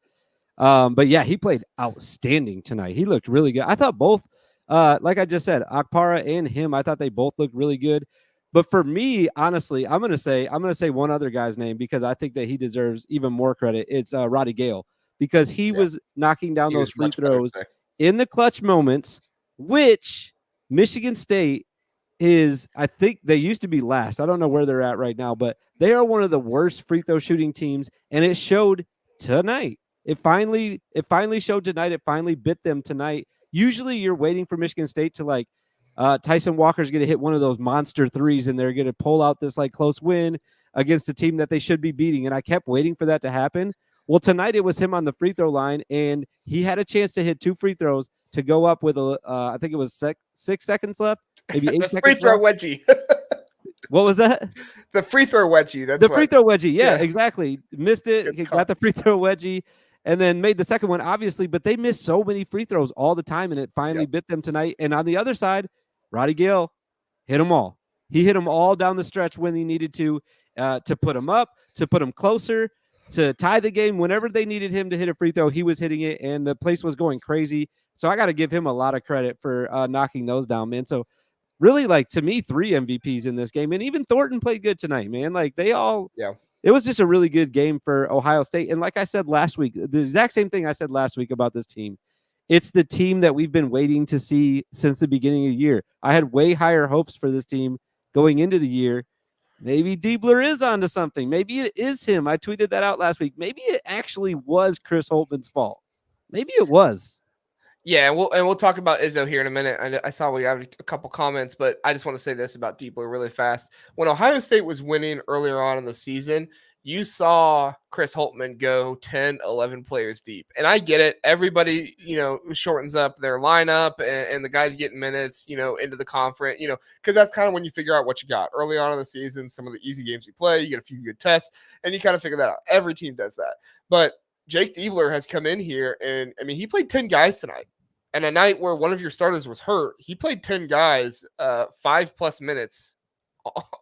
But yeah, he played outstanding tonight. He looked really good. I thought both, like I just said, Akpara and him, I thought they both looked really good. But for me, honestly, I'm gonna say one other guy's name because I think that he deserves even more credit. It's Roddy Gale because he was knocking down those free throws in the clutch moments, which Michigan State is, I think they used to be last. I don't know where they're at right now, but they are one of the worst free throw shooting teams, and it showed tonight. It finally showed tonight. It finally bit them tonight. Usually you're waiting for Michigan State to like Tyson Walker's going to hit one of those monster threes, and they're going to pull out this like close win against a team that they should be beating. And I kept waiting for that to happen. Well, tonight it was him on the free throw line, and he had a chance to hit 2 free throws to go up with I think it was 6 seconds left, maybe 8 the seconds free throw left. wedgie. What was that? The free throw wedgie. That's the free throw wedgie. Yeah, Yeah. exactly. Missed it. He got the free throw wedgie, and then made the second one, obviously. But they missed so many free throws all the time, and it finally bit them tonight. And on the other side, Roddy Gale hit them all. He hit them all down the stretch when he needed to put them up, to put them closer, to tie the game. Whenever they needed him to hit a free throw, he was hitting it, and the place was going crazy. So I got to give him a lot of credit for knocking those down, man. So really, like, to me, 3 MVPs in this game. And even Thornton played good tonight, man. Like, they all it was just a really good game for Ohio State. And like I said last week, the exact same thing I said last week about this team. It's the team that we've been waiting to see since the beginning of the year. I had way higher hopes for this team going into the year. Maybe Diebler is onto something. Maybe it is him. I tweeted that out last week. Maybe it actually was Chris Holtman's fault. Maybe it was. Yeah, we'll talk about Izzo here in a minute. I saw we have a couple comments, but I just want to say this about Diebler really fast. When Ohio State was winning earlier on in the season, you saw Chris Holtman go 10, 11 players deep. And I get it. Everybody, shortens up their lineup and the guys getting minutes, into the conference, because that's kind of when you figure out what you got. Early on in the season, some of the easy games you play, you get a few good tests, and you kind of figure that out. Every team does that. But Jake Diebler has come in here, and, he played 10 guys tonight. And a night where one of your starters was hurt, he played 10 guys, 5+ minutes,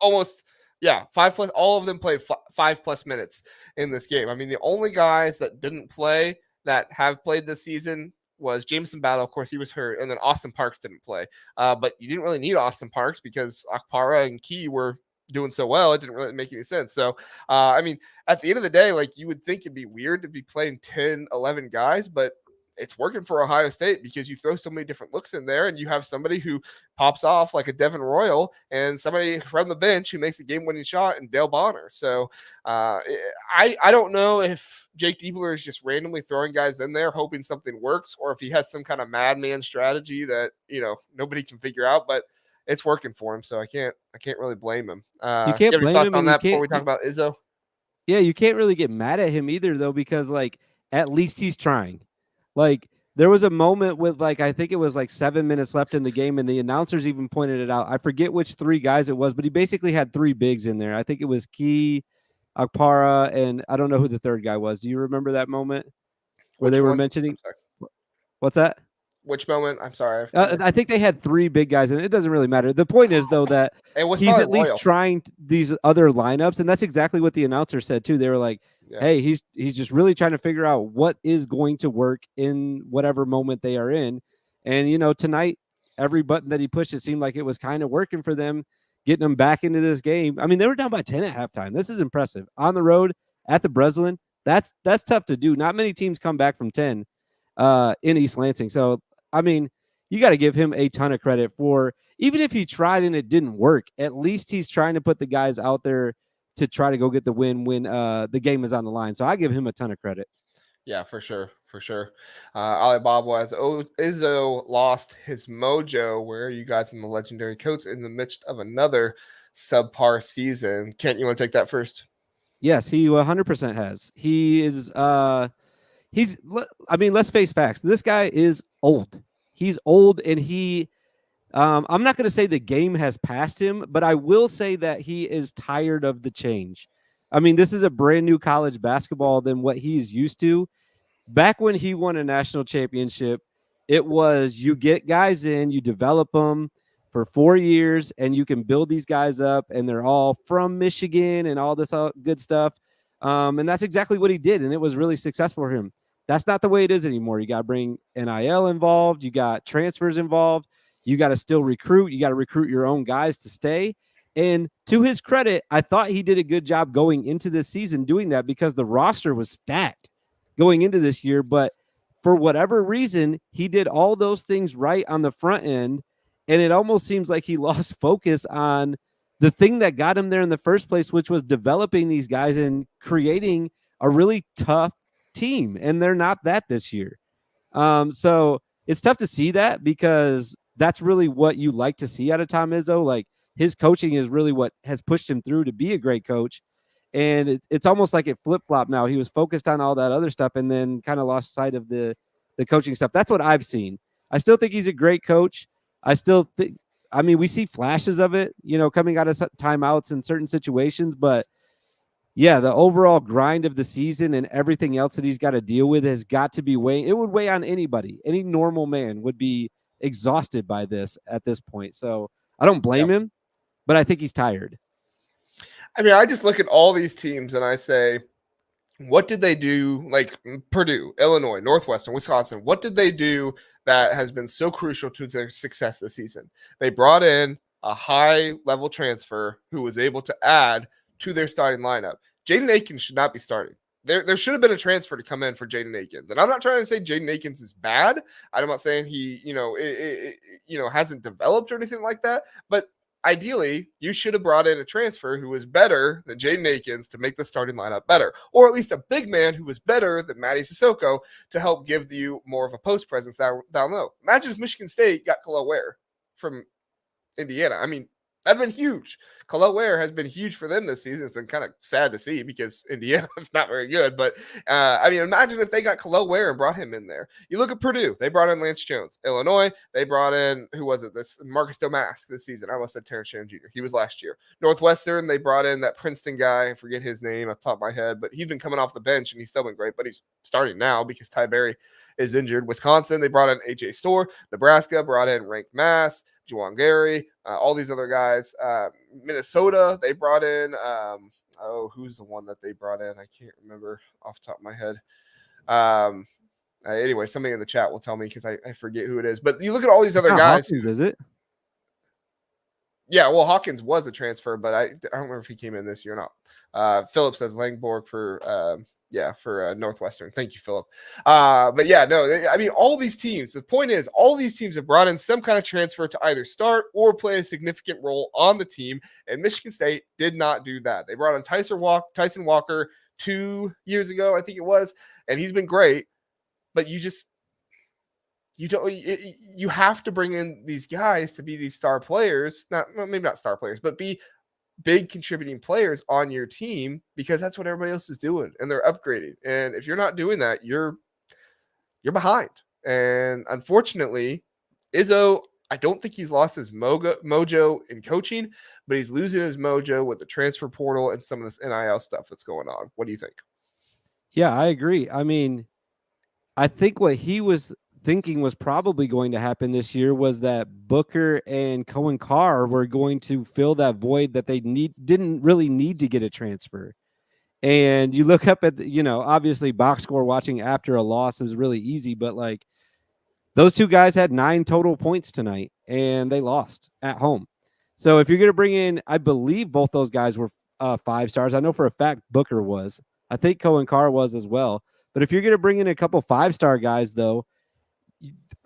almost, 5+. All of them played 5+ minutes in this game. The only guys that didn't play that have played this season was Jameson Battle. Of course, he was hurt, and then Austin Parks didn't play. But you didn't really need Austin Parks because Akpara and Key were doing so well, it didn't really make any sense. So, at the end of the day, like, you would think it'd be weird to be playing 10, 11 guys, but it's working for Ohio State because you throw so many different looks in there, and you have somebody who pops off like a Devin Royal and somebody from the bench who makes a game-winning shot and Dale Bonner. So I don't know if Jake Diebler is just randomly throwing guys in there hoping something works, or if he has some kind of madman strategy that, nobody can figure out, but it's working for him. So I can't really blame him. You can't have any blame thoughts him on that before we talk about Izzo? Yeah, you can't really get mad at him either, though, because, like, at least he's trying. Like, there was a moment with, like, I think it was like 7 minutes left in the game, and the announcers even pointed it out. I forget which 3 guys it was, but he basically had 3 bigs in there. I think it was Key, Akpara, and I don't know who the third guy was. Do you remember that moment where they were mentioning? What's that? Which moment? I'm sorry. I think they had 3 big guys, and it doesn't really matter. The point is, though, that he's at least trying these other lineups, and that's exactly what the announcer said, too. They were like, hey, he's just really trying to figure out what is going to work in whatever moment they are in. And, tonight, every button that he pushed, it seemed like it was kind of working for them, getting them back into this game. They were down by 10 at halftime. This is impressive. On the road at the Breslin, that's tough to do. Not many teams come back from 10 in East Lansing. So, you got to give him a ton of credit for, even if he tried and it didn't work, at least he's trying to put the guys out there to try to go get the win when the game is on the line. So I give him a ton of credit. Yeah, for sure. Ali Bob was Izzo lost his mojo. Where are you guys in the legendary coats in the midst of another subpar season? Kent, you want to take that first? Yes, he 100% has. He is let's face facts. This guy is old. He's old, and I'm not going to say the game has passed him, but I will say that he is tired of the change. This is a brand new college basketball than what he's used to. Back when he won a national championship, it was you get guys in, you develop them for 4 years, and you can build these guys up, and they're all from Michigan and all this good stuff. And that's exactly what he did, and it was really successful for him. That's not the way it is anymore. You got to bring NIL involved. You got transfers involved. You got to still recruit. You got to recruit your own guys to stay. And to his credit, I thought he did a good job going into this season doing that because the roster was stacked going into this year. But for whatever reason, he did all those things right on the front end. And it almost seems like he lost focus on the thing that got him there in the first place, which was developing these guys and creating a really tough team. And they're not that this year. So it's tough to see that because that's really what you like to see out of Tom Izzo. Like his coaching is really what has pushed him through to be a great coach. And it's almost like it flip-flopped now. He was focused on all that other stuff and then kind of lost sight of the coaching stuff. That's what I've seen. I still think he's a great coach. I still think, I mean, we see flashes of it, coming out of timeouts in certain situations, but yeah, the overall grind of the season and everything else that he's got to deal with has got to be weighing. It would weigh on anybody. Any normal man would be exhausted by this at this point. So I don't blame him, but I think he's tired. I mean, I just look at all these teams and I say, what did they do? Like Purdue, Illinois, Northwestern, Wisconsin. What did they do that has been so crucial to their success this season? They brought in a high-level transfer who was able to add to their starting lineup. Jaden Akins should not be starting. There should have been a transfer to come in for Jaden Akins. And I'm not trying to say Jaden Akins is bad. I'm not saying he, hasn't developed or anything like that. But ideally, you should have brought in a transfer who was better than Jaden Akins to make the starting lineup better, or at least a big man who was better than Matty Sissoko to help give you more of a post presence down low. Imagine if Michigan State got Khalil Ware from Indiana. I mean, that'd been huge. Khalil Ware has been huge for them this season. It's been kind of sad to see because Indiana is not very good. But, imagine if they got Khalil Ware and brought him in there. You look at Purdue. They brought in Lance Jones. Illinois, they brought in, who was it? This Marcus Domask this season. I almost said Terrence Shannon Jr. He was last year. Northwestern, they brought in that Princeton guy. I forget his name off the top of my head. But he's been coming off the bench, and he's still been great. But he's starting now because Ty Berry is injured. Wisconsin, they brought in A.J. Storr. Nebraska brought in Rank Mass, Juwan Gary, all these other guys. Minnesota, they brought in, who's the one that they brought in? I can't remember off the top of my head. Anyway, somebody in the chat will tell me because I forget who it is. But you look at all these other guys. Hawkins, is it? Yeah, well, Hawkins was a transfer, but I don't remember if he came in this year or not. Philip says Langborg for Northwestern. Thank you, Philip. But yeah, no, I mean, all these teams, the point is, all these teams have brought in some kind of transfer to either start or play a significant role on the team, and Michigan State did not do that. They brought in Tyson Walker 2 years ago, I think it was, and he's been great, but you have to bring in these guys to be these star players, maybe not star players, but be big contributing players on your team because that's what everybody else is doing and they're upgrading. And if you're not doing that, you're behind. And unfortunately, Izzo, I don't think he's lost his mojo in coaching, but he's losing his mojo with the transfer portal and some of this NIL stuff that's going on. What do you think? Yeah, I agree. I mean, I think what he was thinking was probably going to happen this year was that Booker and Cohen Carr were going to fill that void that they didn't really need to get a transfer. And you look up at, obviously box score watching after a loss is really easy, but like those two guys had 9 total points tonight and they lost at home. So if you're going to bring in, I believe both those guys were 5 stars. I know for a fact Booker was. I think Cohen Carr was as well. But if you're going to bring in a couple 5-star guys, though,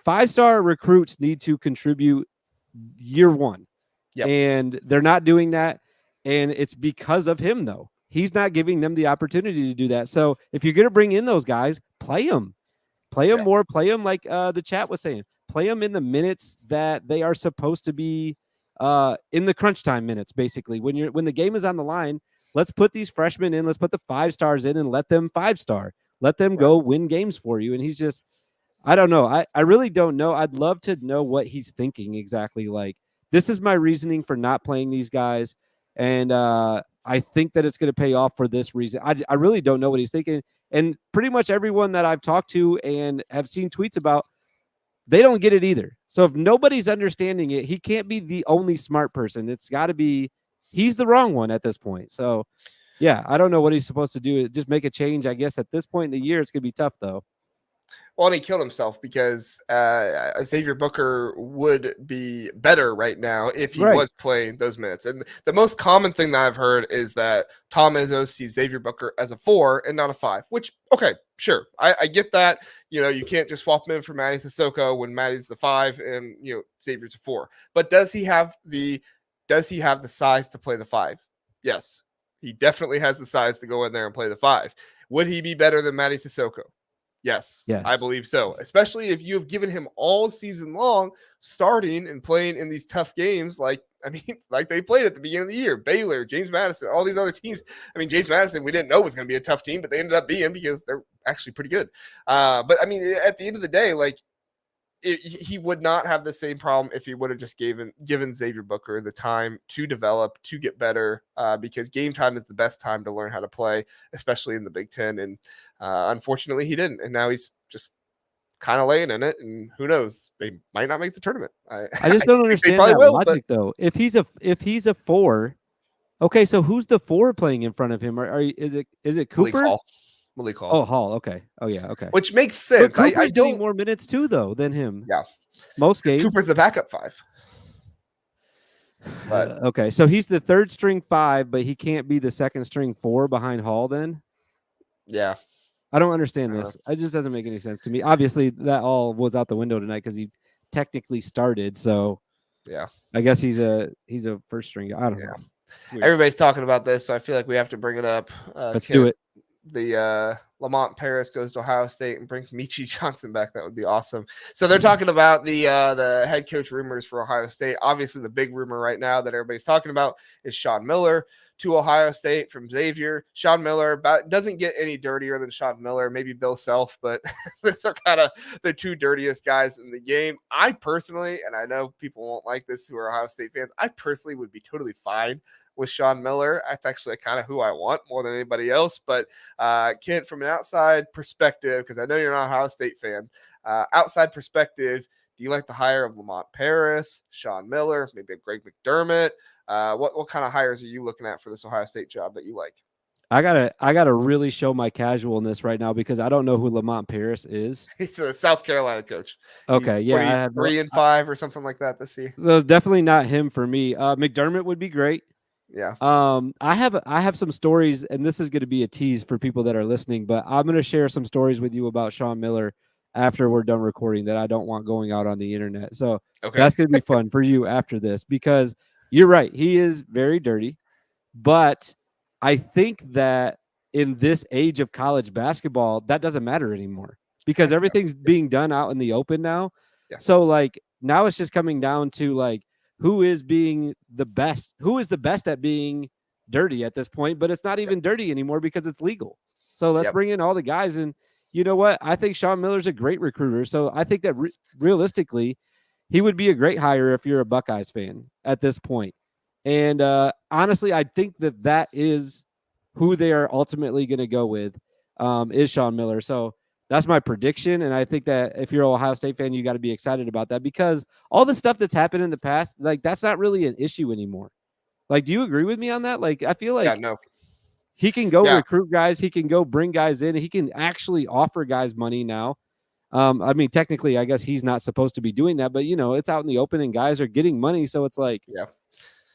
5-star recruits need to contribute year one. Yep. And they're not doing that. And it's because of him, though. He's not giving them the opportunity to do that. So if you're going to bring in those guys, play them. Play them more. Play them like the chat was saying. Play them in the minutes that they are supposed to be in the crunch time minutes, basically. When the game is on the line, let's put these freshmen in. Let's put the 5-stars in and let them 5-star. Let them go win games for you. And he's just, I don't know. I really don't know. I'd love to know what he's thinking exactly. Like, this is my reasoning for not playing these guys. And I think that it's going to pay off for this reason. I really don't know what he's thinking. And pretty much everyone that I've talked to and have seen tweets about, they don't get it either. So if nobody's understanding it, he can't be the only smart person. It's got to be, he's the wrong one at this point. So, yeah, I don't know what he's supposed to do. Just make a change, I guess, at this point in the year. It's going to be tough, though. Well, and he killed himself because Xavier Booker would be better right now if he was playing those minutes. And the most common thing that I've heard is that Tom Izzo sees Xavier Booker as a 4 and not a 5, which, okay, sure. I get that. You can't just swap him in for Matty Sissoko when Matty's the 5 and, Xavier's a 4. But does he have the size to play the 5? Yes. He definitely has the size to go in there and play the 5. Would he be better than Matty Sissoko? Yes, I Yes. believe so. Especially if you have given him all season long starting and playing in these tough games, like like they played at the beginning of the year. Baylor, James Madison, all these other teams. James Madison, we didn't know was going to be a tough team, but they ended up being because they're actually pretty good. But at the end of the day, he would not have the same problem if he would have just given Xavier Booker the time to develop, to get better, because game time is the best time to learn how to play, especially in the Big Ten. And unfortunately, he didn't. And now he's just kind of laying in it. And who knows? They might not make the tournament. I just don't I think they understand probably that will, logic, though. If he's a 4, okay, so who's the 4 playing in front of him? Is it Cooper? Malik Hall. Oh, Hall. Okay. Oh, yeah. Okay. Which makes sense. But Cooper's getting more minutes too, though, than him. Yeah. Most games. Cooper's the backup 5. But okay, so he's the 3rd string 5, but he can't be the 2nd string 4 behind Hall then? Yeah. I don't understand this. It just doesn't make any sense to me. Obviously, that all was out the window tonight because he technically started. So yeah, I guess he's a first string. I don't know. Everybody's talking about this, so I feel like we have to bring it up. Let's do it. The Lamont Paris goes to Ohio State and brings Michi Johnson back. That would be awesome. So they're talking about the head coach rumors for Ohio State. Obviously, the big rumor right now that everybody's talking about is Sean Miller to Ohio State from Xavier. Sean Miller doesn't get any dirtier than Sean Miller, maybe Bill Self, but those are kind of the 2 dirtiest guys in the game. I personally, and I know people won't like this who are Ohio State fans, I personally would be totally fine with Sean Miller. That's actually kind of who I want more than anybody else. But Kent, from an outside perspective, because I know you're not an Ohio State fan, outside perspective, do you like the hire of Lamont Paris, Sean Miller, maybe a Greg McDermott? What kind of hires are you looking at for this Ohio State job that you like? I gotta really show my casualness right now because I don't know who Lamont Paris is. He's a South Carolina coach. Okay, He's 23-5 or something like that this year. So it's definitely not him for me. McDermott would be great. Yeah. I have some stories, and this is going to be a tease for people that are listening, but I'm going to share some stories with you about Sean Miller after we're done recording that I don't want going out on the internet. So that's going to be fun for you after this because you're right. He is very dirty, but I think that in this age of college basketball, that doesn't matter anymore because everything's being done out in the open now. Yes. So now it's just coming down to who is the best at being dirty at this point, but it's not even dirty anymore because it's legal. So let's bring in all the guys. And you know what? I think Sean Miller's a great recruiter. So I think that realistically, he would be a great hire if you're a Buckeyes fan at this point. And honestly, I think that is who they are ultimately going to go with is Sean Miller. So that's my prediction. And I think that if you're an Ohio State fan, you got to be excited about that because all the stuff that's happened in the past, that's not really an issue anymore. Do you agree with me on that? I feel like he can go recruit guys. He can go bring guys in. He can actually offer guys money now. Technically, I guess he's not supposed to be doing that, but it's out in the open and guys are getting money. So it's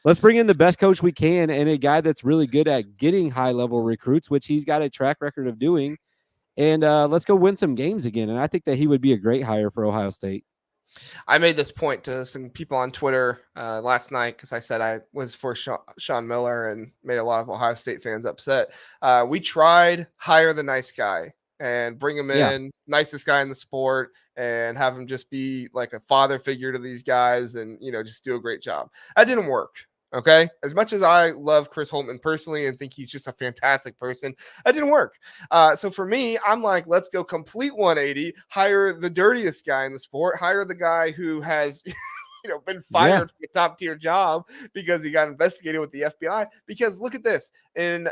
let's bring in the best coach we can and a guy that's really good at getting high level recruits, which he's got a track record of doing. And let's go win some games again. And I think that he would be a great hire for Ohio State. I made this point to some people on Twitter last night because I said I was for Sean Miller and made a lot of Ohio State fans upset. We tried hire the nice guy and bring him in, nicest guy in the sport, and have him just be like a father figure to these guys and, just do a great job. That didn't work. Okay. As much as I love Chris Holtman personally and think he's just a fantastic person, that didn't work. So for me, I'm like, let's go complete 180, hire the dirtiest guy in the sport, hire the guy who has, been fired from a top tier job because he got investigated with the FBI. Because look at this in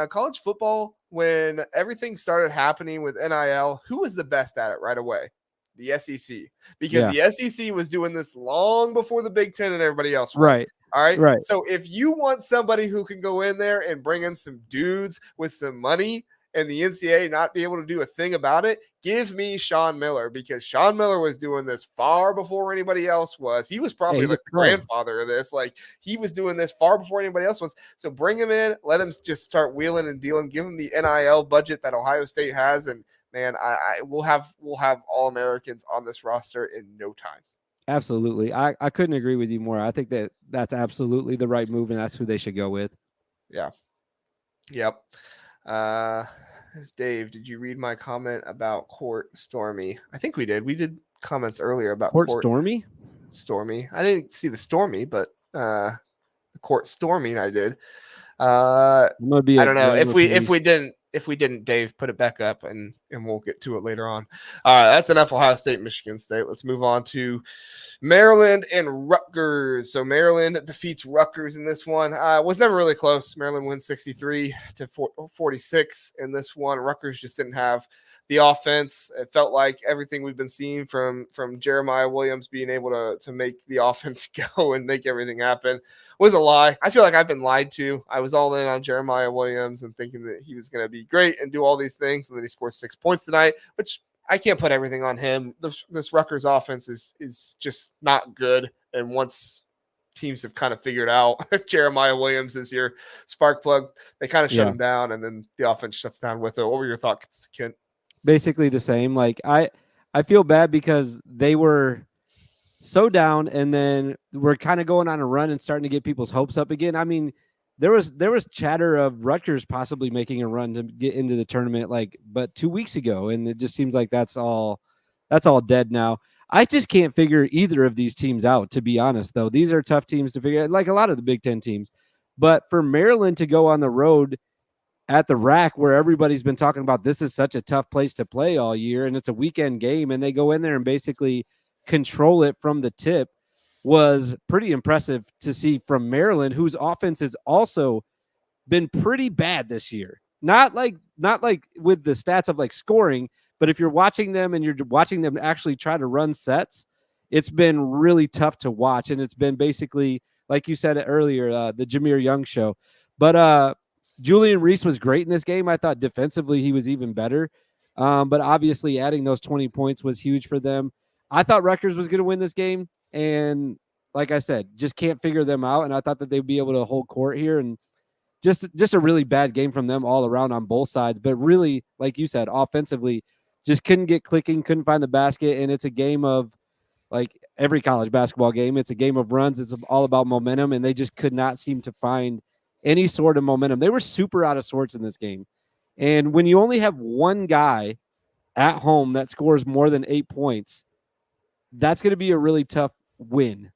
college football, when everything started happening with NIL, who was the best at it right away? The SEC, because the SEC was doing this long before the Big Ten and everybody else was. Right. All right. Right. So if you want somebody who can go in there and bring in some dudes with some money and the NCAA not be able to do a thing about it, give me Sean Miller, because Sean Miller was doing this far before anybody else was. He was probably the grandfather of this. He was doing this far before anybody else was. So bring him in, let him just start wheeling and dealing, give him the NIL budget that Ohio State has. And man, we'll have all Americans on this roster in no time. Absolutely. I couldn't agree with you more. I think that that's absolutely the right move, and that's who they should go with. Yeah. Yep. Dave, did you read my comment about Court Stormy? I think we did. We did comments earlier about Court Stormy. Stormy. I didn't see the Stormy, but the Court Storming I did. I'm gonna be I don't know if we didn't, Dave, put it back up and we'll get to it later on. That's enough Ohio State, Michigan State. Let's move on to Maryland and Rutgers. So Maryland defeats Rutgers in this one. Was never really close. Maryland wins 63-46 in this one. Rutgers just didn't have the offense. It felt like everything we've been seeing from Jeremiah Williams being able to make the offense go and make everything happen was a lie. I feel like I've been lied to. I was all in on Jeremiah Williams and thinking that he was going to be great and do all these things, and then he scores 6 points tonight, which I can't put everything on him. This Rutgers offense is just not good, and once teams have kind of figured out Jeremiah Williams is your spark plug, they kind of shut him down, and then the offense shuts down with it. What were your thoughts, Kent? Basically the same. Like I feel bad because they were so down, and then we're kind of going on a run and starting to get people's hopes up again. I mean, there was chatter of Rutgers possibly making a run to get into the tournament, but 2 weeks ago, and it just seems like that's all dead now. I just can't figure either of these teams out, to be honest, though. These are tough teams to figure out, like a lot of the Big Ten teams. But for Maryland to go on the road at the rack, where everybody's been talking about this is such a tough place to play all year, and it's a weekend game, and they go in there and basically control it from the tip, was pretty impressive to see from Maryland, whose offense has also been pretty bad this year. Not like with the stats of like scoring, but if you're watching them and you're watching them actually try to run sets, it's been really tough to watch. And it's been basically, like you said earlier, the Jameer Young show. But Julian Reese was great in this game. I thought defensively he was even better. But obviously adding those 20 points was huge for them. I thought Rutgers was going to win this game, and like I said, just can't figure them out. And I thought that they'd be able to hold court here, and just a really bad game from them all around on both sides. But really, like you said, offensively, just couldn't get clicking, couldn't find the basket. And it's a game of, like every college basketball game, it's a game of runs. It's all about momentum, and they just could not seem to find any sort of momentum. They were super out of sorts in this game. And when you only have one guy at home that scores more than 8 points, that's going to be a really tough win.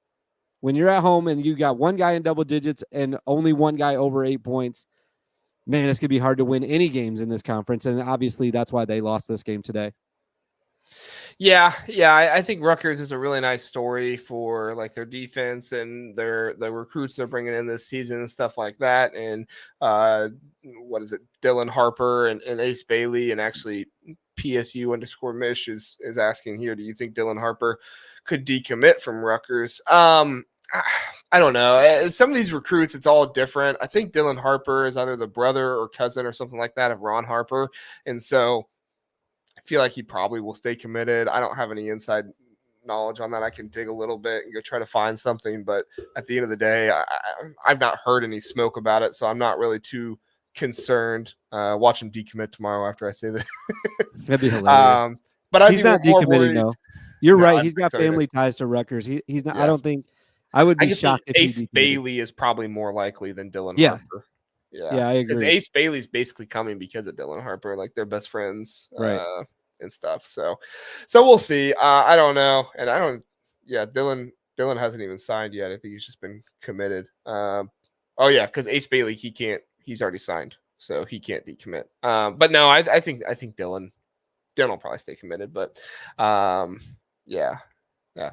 When you're at home and you got one guy in double digits and only one guy over 8 points, man, it's going to be hard to win any games in this conference. And obviously that's why they lost this game today. Yeah. I think Rutgers is a really nice story for like their defense and the recruits they're bringing in this season and stuff like that. And what is it? Dylan Harper and Ace Bailey, and actually PSU_Mish is asking here, do you think Dylan Harper could decommit from Rutgers? I don't know. Some of these recruits, it's all different. I think Dylan Harper is either the brother or cousin or something like that of Ron Harper. And so I feel like he probably will stay committed. I don't have any inside knowledge on that. I can dig a little bit and go try to find something. But at the end of the day, I've not heard any smoke about it. So I'm not really too concerned. Watch him decommit tomorrow after I say this. That'd be hilarious. But he's not decommitting though. You're right. He's got family ties to Rutgers. He's not. Yeah. I don't think. I would be shocked if Ace Bailey is probably more likely than Dylan Harper. Yeah, I agree. Because Ace Bailey's basically coming because of Dylan Harper, like they're best friends, right, and stuff. So we'll see. I don't know, and I don't. Yeah, Dylan hasn't even signed yet. I think he's just been committed. Because Ace Bailey he's already signed, so he can't decommit. But no, I think Dylan will probably stay committed. But yeah,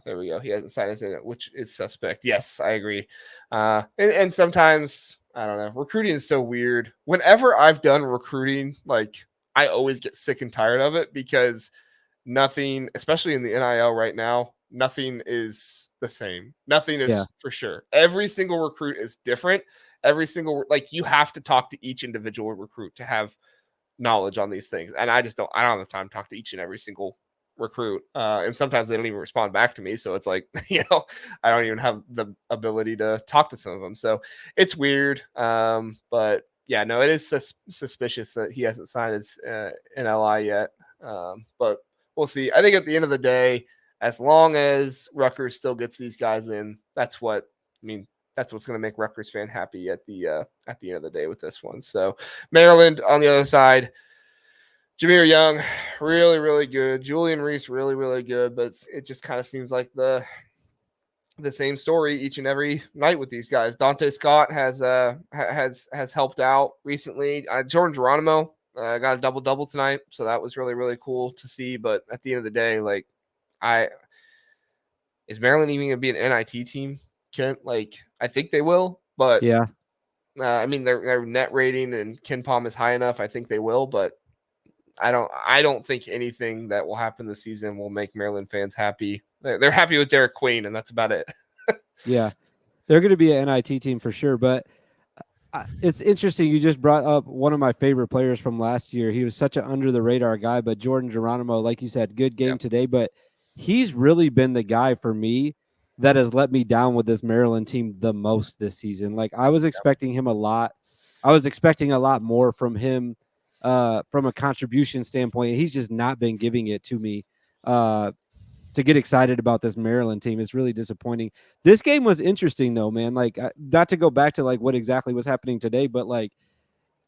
there we go. He hasn't signed anything, which is suspect. Yes, I agree. And sometimes, I don't know, recruiting is so weird. Whenever I've done recruiting, like I always get sick and tired of it because nothing, especially in the NIL right now, nothing is the same. Nothing is for sure. Every single recruit is different. Like you have to talk to each individual recruit to have knowledge on these things. And I don't have the time to talk to each and every single recruit. And sometimes they don't even respond back to me. So it's like, I don't even have the ability to talk to some of them. So it's weird. But yeah, no, it is suspicious that he hasn't signed his NLI yet. But we'll see. I think at the end of the day, as long as Rutgers still gets these guys in, that's what's going to make Rutgers fan happy at the end of the day with this one. So Maryland on the other side, Jameer Young, really, really good. Julian Reese, really, really good. But it just kind of seems like the same story each and every night with these guys. Dante Scott has helped out recently. Jordan Geronimo got a double tonight, so that was really, really cool to see. But at the end of the day, like, is Maryland even going to be an NIT team? Kent, like, I think they will, but Yeah. I mean their net rating and Ken Palm is high enough. I think they will, but I don't think anything that will happen this season will make Maryland fans happy. They're happy with Derek Queen, and that's about it. Yeah. They're going to be an NIT team for sure. But it's interesting. You just brought up one of my favorite players from last year. He was such an under the radar guy, but Jordan Geronimo, like you said, good game today. But he's really been the guy for me that has let me down with this Maryland team the most this season. Like I was expecting him a lot. I was expecting a lot more from him from a contribution standpoint. He's just not been giving it to me. To get excited about this Maryland team is really disappointing. This game was interesting though, man. Like not to go back to like what exactly was happening today, but like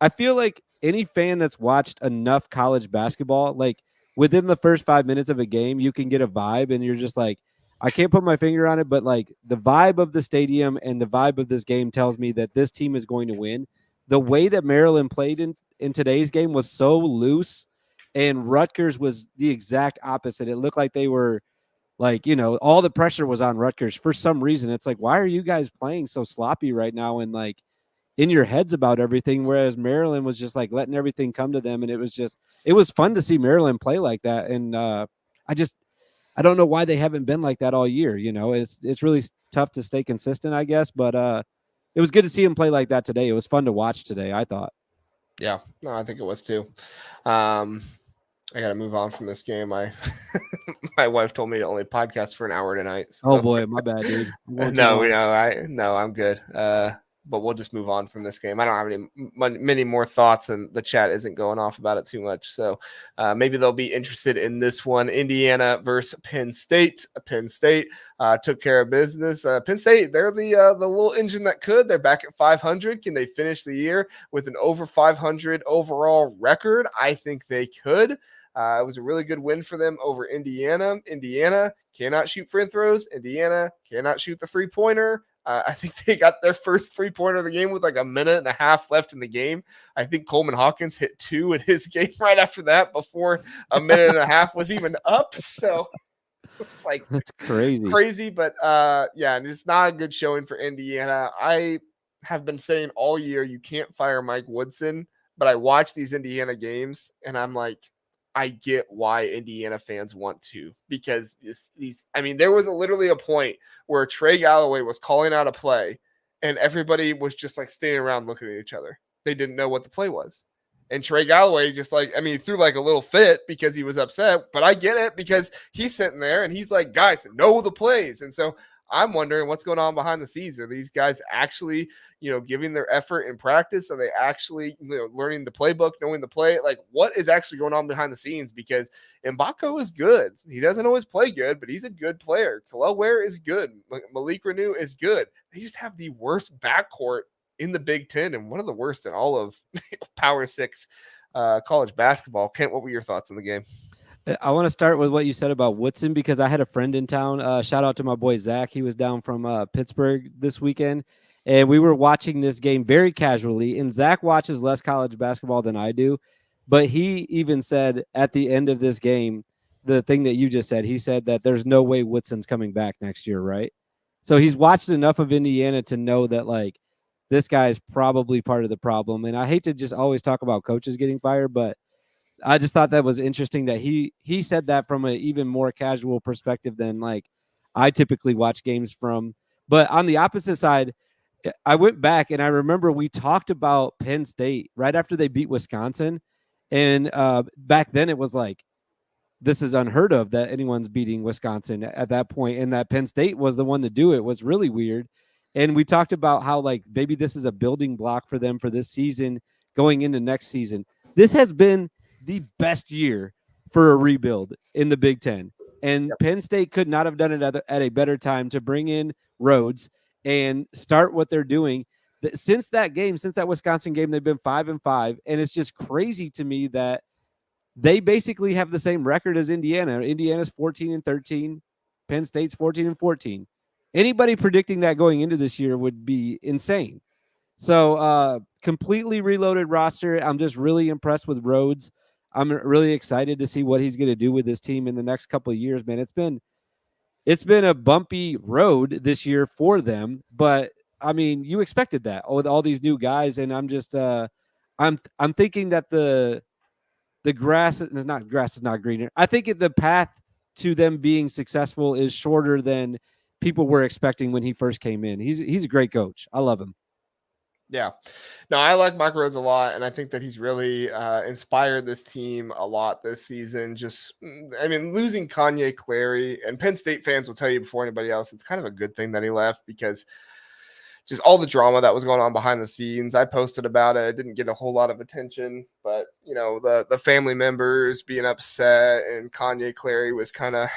I feel like any fan that's watched enough college basketball, like within the first 5 minutes of a game, you can get a vibe and you're just like, I can't put my finger on it, but like the vibe of the stadium and the vibe of this game tells me that this team is going to win. The way that Maryland played in today's game was so loose, and Rutgers was the exact opposite. It looked like they were like, you know, all the pressure was on Rutgers for some reason. It's like, why are you guys playing so sloppy right now and like in your heads about everything? Whereas Maryland was just like letting everything come to them. And it was fun to see Maryland play like that. And I don't know why they haven't been like that all year. You know, it's really tough to stay consistent, I guess. But it was good to see him play like that today. It was fun to watch today, I thought. Yeah, no, I think it was too. I got to move on from this game. My wife told me to only podcast for an hour tonight. So. Oh boy, my bad, dude. I'm good. But we'll just move on from this game. I don't have many more thoughts, and the chat isn't going off about it too much. So maybe they'll be interested in this one. Indiana versus Penn State. Penn State took care of business. Penn State, they're the little engine that could. They're back at 500. Can they finish the year with an over 500 overall record? I think they could. It was a really good win for them over Indiana. Indiana cannot shoot free throws. Indiana cannot shoot the three-pointer. I think they got their first three-pointer of the game with like a minute and a half left in the game. I think Coleman Hawkins hit 2 in his game right after that before a minute and a half was even up. So it's like that's crazy. But yeah, and it's not a good showing for Indiana. I have been saying all year you can't fire Mike Woodson, but I watch these Indiana games and I'm like, I get why Indiana fans want to, because there was literally a point where Trey Galloway was calling out a play and everybody was just like standing around looking at each other. They didn't know what the play was. And Trey Galloway just he threw like a little fit because he was upset, but I get it because he's sitting there and he's like, guys, know the plays. And so I'm wondering what's going on behind the scenes. Are these guys actually, giving their effort in practice? Are they actually, learning the playbook, knowing the play? Like, what is actually going on behind the scenes? Because Mbako is good. He doesn't always play good, but he's a good player. Kalel Ware is good. Malik Renew is good. They just have the worst backcourt in the Big Ten and one of the worst in all of Power 6 college basketball. Kent, what were your thoughts on the game? I want to start with what you said about Woodson because I had a friend in town. Shout out to my boy Zach. He was down from Pittsburgh this weekend, and we were watching this game very casually. And Zach watches less college basketball than I do, but he even said at the end of this game, the thing that you just said, he said that there's no way Woodson's coming back next year, right? So he's watched enough of Indiana to know that, like, this guy's probably part of the problem. And I hate to just always talk about coaches getting fired, but I just thought that was interesting that he said that from an even more casual perspective than like I typically watch games from. But on the opposite side, I went back and I remember we talked about Penn State right after they beat Wisconsin. And back then it was like, this is unheard of that anyone's beating Wisconsin at that point, and that Penn State was the one to do it was really weird. And we talked about how like maybe this is a building block for them for this season going into next season. This has been the best year for a rebuild in the Big Ten. And Penn State could not have done it at a better time to bring in Rhodes and start what they're doing. Since that Wisconsin game, they've been 5-5. And it's just crazy to me that they basically have the same record as Indiana. Indiana's 14-13, Penn State's 14-14. Anybody predicting that going into this year would be insane. So completely reloaded roster. I'm just really impressed with Rhodes. I'm really excited to see what he's going to do with this team in the next couple of years, man. It's been a bumpy road this year for them, but I mean, you expected that with all these new guys, and I'm just I'm thinking that the grass is not greener. I think the path to them being successful is shorter than people were expecting when he first came in. He's a great coach. I love him. Yeah, no, I like Mike Rhodes a lot, and I think that he's really inspired this team a lot this season. I mean, losing Kanye Clary, and Penn State fans will tell you before anybody else, it's kind of a good thing that he left because just all the drama that was going on behind the scenes. I posted about it. It didn't get a whole lot of attention, but the family members being upset, and Kanye Clary was kind of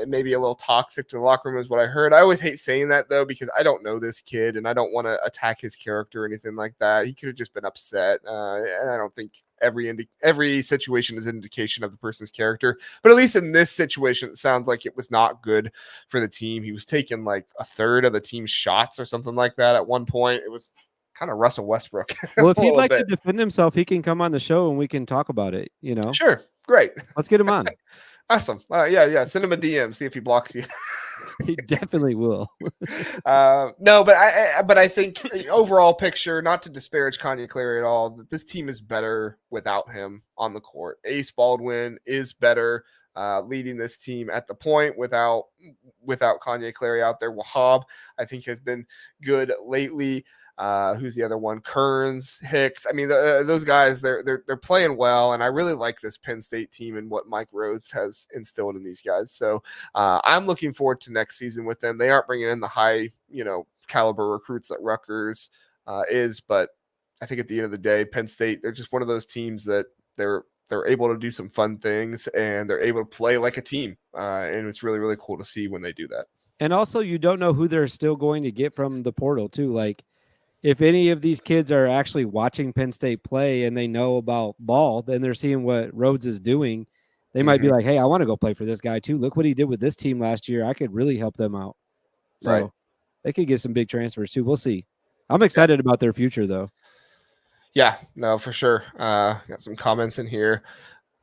maybe a little toxic to the locker room is what I heard. I always hate saying that though, because I don't know this kid and I don't want to attack his character or anything like that. He could have just been upset. And I don't think every situation is an indication of the person's character, but at least in this situation, it sounds like it was not good for the team. He was taking like a third of the team's shots or something like that. At one point, it was kind of Russell Westbrook. Well, if he'd like to defend himself, he can come on the show and we can talk about it. Sure, great. Let's get him on. Awesome. Yeah. Send him a DM. See if he blocks you. He definitely will. No, but I think overall picture, not to disparage Kanye Clary at all, that this team is better without him on the court. Ace Baldwin is better leading this team at the point without Kanye Clary out there. Wahab, I think, has been good lately. Who's the other one? Kearns, Hicks. I mean, those guys, they're playing well, and I really like this Penn State team and what Mike Rhodes has instilled in these guys. So I'm looking forward to next season with them. They aren't bringing in the high, caliber recruits that Rutgers is, but I think at the end of the day, Penn State, they're just one of those teams that they're able to do some fun things and they're able to play like a team. And it's really, really cool to see when they do that. And also, you don't know who they're still going to get from the portal too. Like, if any of these kids are actually watching Penn State play and they know about ball, then they're seeing what Rhodes is doing. They might be like, hey, I want to go play for this guy too. Look what he did with this team last year. I could really help them out. So they could get some big transfers too. We'll see. I'm excited about their future though. Yeah, no, for sure. Got some comments in here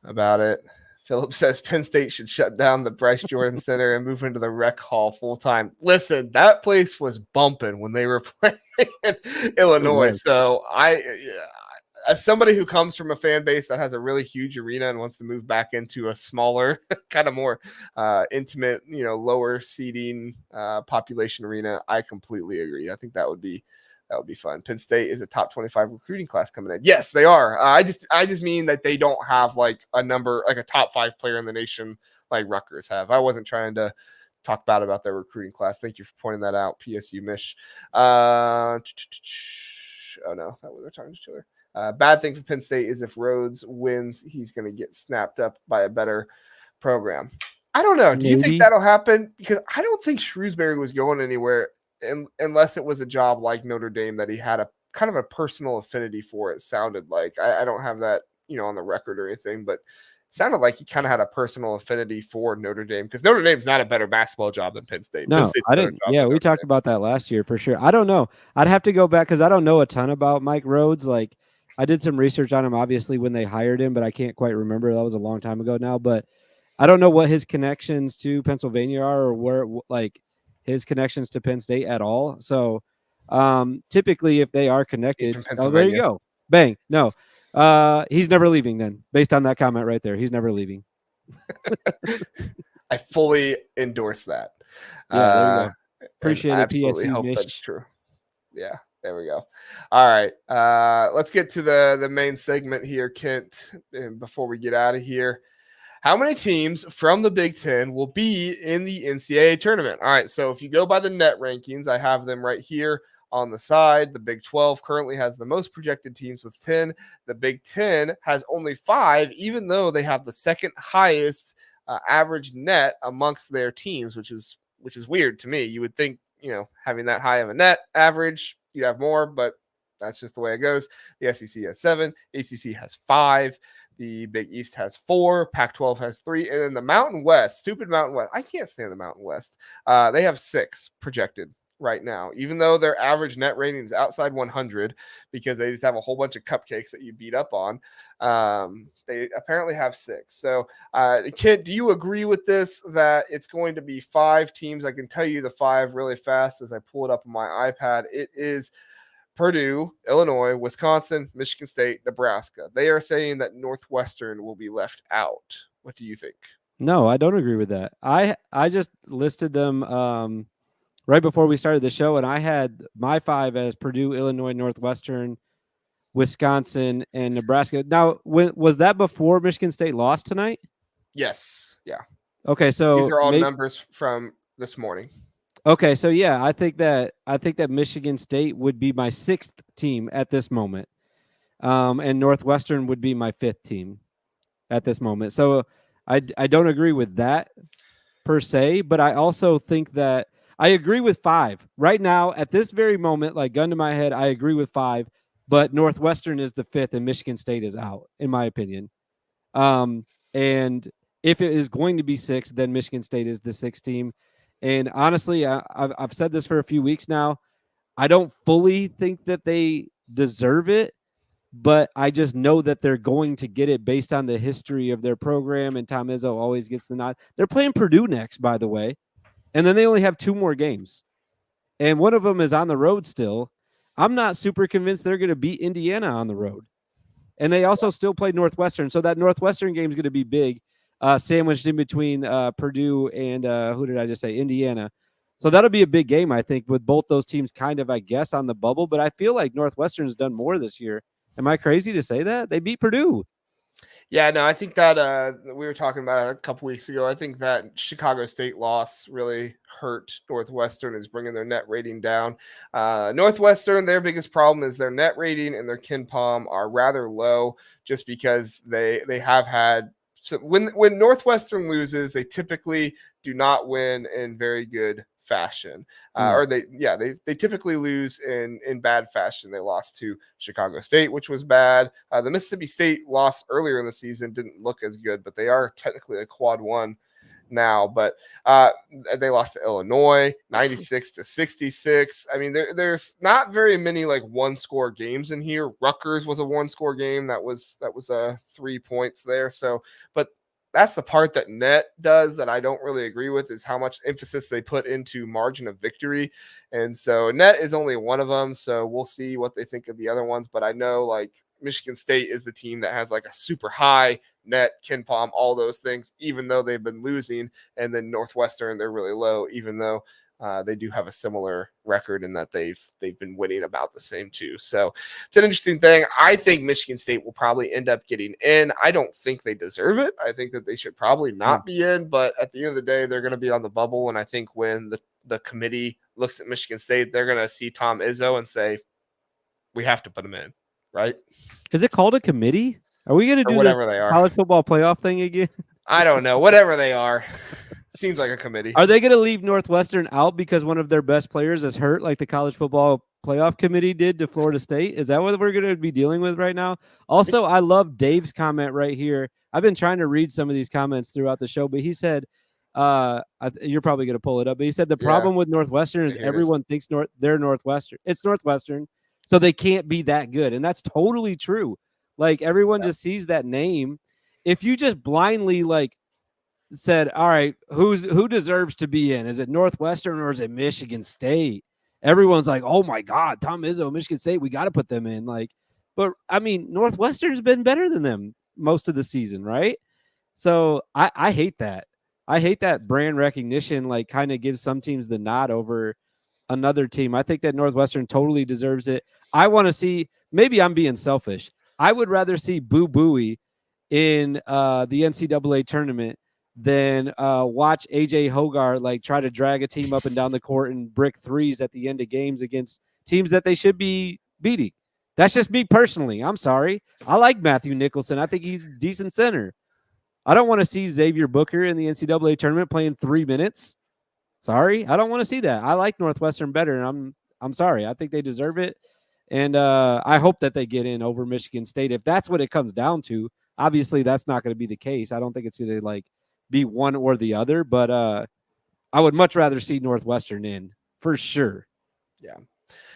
about it. Philip says Penn State should shut down the Bryce Jordan Center and move into the rec hall full time. Listen, that place was bumping when they were playing in Illinois. So as somebody who comes from a fan base that has a really huge arena and wants to move back into a smaller, kind of more intimate, lower seating population arena, I completely agree. I think that would be fun. Penn State is a top 25 recruiting class coming in. Yes, they are. I just mean that they don't have like a top 5 player in the nation like Rutgers have. I wasn't trying to talk bad about their recruiting class. Thank you for pointing that out, PSU Mish. Oh no, that was they're talking to each other. Bad thing for Penn State is if Rhodes wins, he's going to get snapped up by a better program. I don't know. Do you think that'll happen? Because I don't think Shrewsbury was going anywhere unless it was a job like Notre Dame that he had a kind of a personal affinity for. It sounded like I don't have that, on the record or anything, but it sounded like he kind of had a personal affinity for Notre Dame because Notre Dame's not a better basketball job than Penn State. No, I didn't. Yeah, we talked about that last year for sure. I don't know. I'd have to go back because I don't know a ton about Mike Rhodes. Like I did some research on him, obviously, when they hired him, but I can't quite remember. That was a long time ago now, but I don't know what his connections to Pennsylvania are or where like his connections to Penn State at all. So typically if they are connected, there you go. Bang. No, he's never leaving then based on that comment right there. He's never leaving. I fully endorse that. Yeah, there you go. Appreciate it. Absolutely hope that's true. Yeah, there we go. All right. Let's get to the main segment here, Kent, and before we get out of here. How many teams from the Big Ten will be in the NCAA tournament? All right, so if you go by the net rankings, I have them right here on the side. The Big 12 currently has the most projected teams with 10. The Big 10 has only 5, even though they have the second highest average net amongst their teams, which is weird to me. You would think, having that high of a net average, you'd have more, but That's just the way it goes. The SEC has 7, ACC has 5, the Big East has 4, Pac-12 has 3, and then the Mountain West, stupid Mountain West. I can't stand the Mountain West. They have 6 projected right now, even though their average net rating is outside 100 because they just have a whole bunch of cupcakes that you beat up on. They apparently have 6. So, Kit, do you agree with this, that it's going to be 5 teams? I can tell you the 5 really fast as I pull it up on my iPad. It is Purdue, Illinois, Wisconsin, Michigan State, Nebraska. They are saying that Northwestern will be left out. What do you think? No, I don't agree with that. I just listed them right before we started the show, and I had my 5 as Purdue, Illinois, Northwestern, Wisconsin, and Nebraska. Now, was that before Michigan State lost tonight? Yes. Yeah. Okay, so these are all numbers from this morning. Okay, so yeah, I think that Michigan State would be my 6th team at this moment, and Northwestern would be my 5th team at this moment. So I don't agree with that per se, but I also think that I agree with 5 right now at this very moment. Like, gun to my head, I agree with 5, but Northwestern is the 5th and Michigan State is out, in my opinion. And if it is going to be 6, then Michigan State is the 6th team. And honestly, I've said this for a few weeks now. I don't fully think that they deserve it, but I just know that they're going to get it based on the history of their program, and Tom Izzo always gets the nod. They're playing Purdue next, by the way, and then they only have 2 more games, and one of them is on the road still. I'm not super convinced they're going to beat Indiana on the road, and they also still play Northwestern, so that Northwestern game is going to be big. Sandwiched in between Purdue and who did I just say? Indiana. So that'll be a big game, I think, with both those teams kind of, I guess, on the bubble. But I feel like Northwestern's done more this year. Am I crazy to say that? They beat Purdue. Yeah, no, I think that we were talking about it a couple weeks ago. I think that Chicago State loss really hurt Northwestern, is bringing their net rating down. Northwestern, their biggest problem is their net rating and their KenPom are rather low, just because they have had. So when Northwestern loses, they typically do not win in very good fashion, or they typically lose in bad fashion. They lost to Chicago State, which was bad. The Mississippi State loss earlier in the season didn't look as good, but they are technically a quad 1 now. But they lost to Illinois 96-66. I mean, there's not very many like 1-score games in here. Rutgers was a 1-score game that was 3 points there. So, but that's the part that net does that I don't really agree with, is how much emphasis they put into margin of victory. And so net is only one of them. So we'll see what they think of the other ones. But I know like Michigan State is the team that has like a super high net, KenPom, all those things, even though they've been losing. And then Northwestern, they're really low, even though they do have a similar record in that they've been winning about the same too. So it's an interesting thing. I think Michigan State will probably end up getting in. I don't think they deserve it. I think that they should probably not be in, but at the end of the day, they're going to be on the bubble. And I think when the committee looks at Michigan State, they're going to see Tom Izzo and say, we have to put them in, right? Is it called a committee? Are we going to do whatever this they are college football playoff thing again? I don't know. Whatever they are. Seems like a committee. Are they going to leave Northwestern out because one of their best players is hurt, like the college football playoff committee did to Florida State? Is that what we're going to be dealing with right now? Also, I love Dave's comment right here. I've been trying to read some of these comments throughout the show, but he said, you're probably going to pull it up, but he said the problem with Northwestern is everyone thinks they're Northwestern. It's Northwestern, so they can't be that good. And that's totally true. Like, everyone just sees that name. If you just blindly, like, said, all right, who deserves to be in? Is it Northwestern or is it Michigan State? Everyone's like, oh my God, Tom Izzo, Michigan State, we got to put them in. Like, but I mean, Northwestern's been better than them most of the season, right? So I hate that. I hate that brand recognition, like, kind of gives some teams the nod over another team. I think that Northwestern totally deserves it. I want to see, maybe I'm being selfish, I would rather see Boo Booey in the NCAA tournament than watch AJ Hogar like try to drag a team up and down the court and brick threes at the end of games against teams that they should be beating. That's just me personally. I'm sorry. I like Matthew Nicholson. I think he's a decent center. I don't want to see Xavier Booker in the NCAA tournament playing 3 minutes. Sorry, I don't want to see that. I like Northwestern better, and I'm sorry. I think they deserve it. And I hope that they get in over Michigan State. If that's what it comes down to, obviously that's not going to be the case. I don't think it's going to like be one or the other, but I would much rather see Northwestern in for sure. Yeah.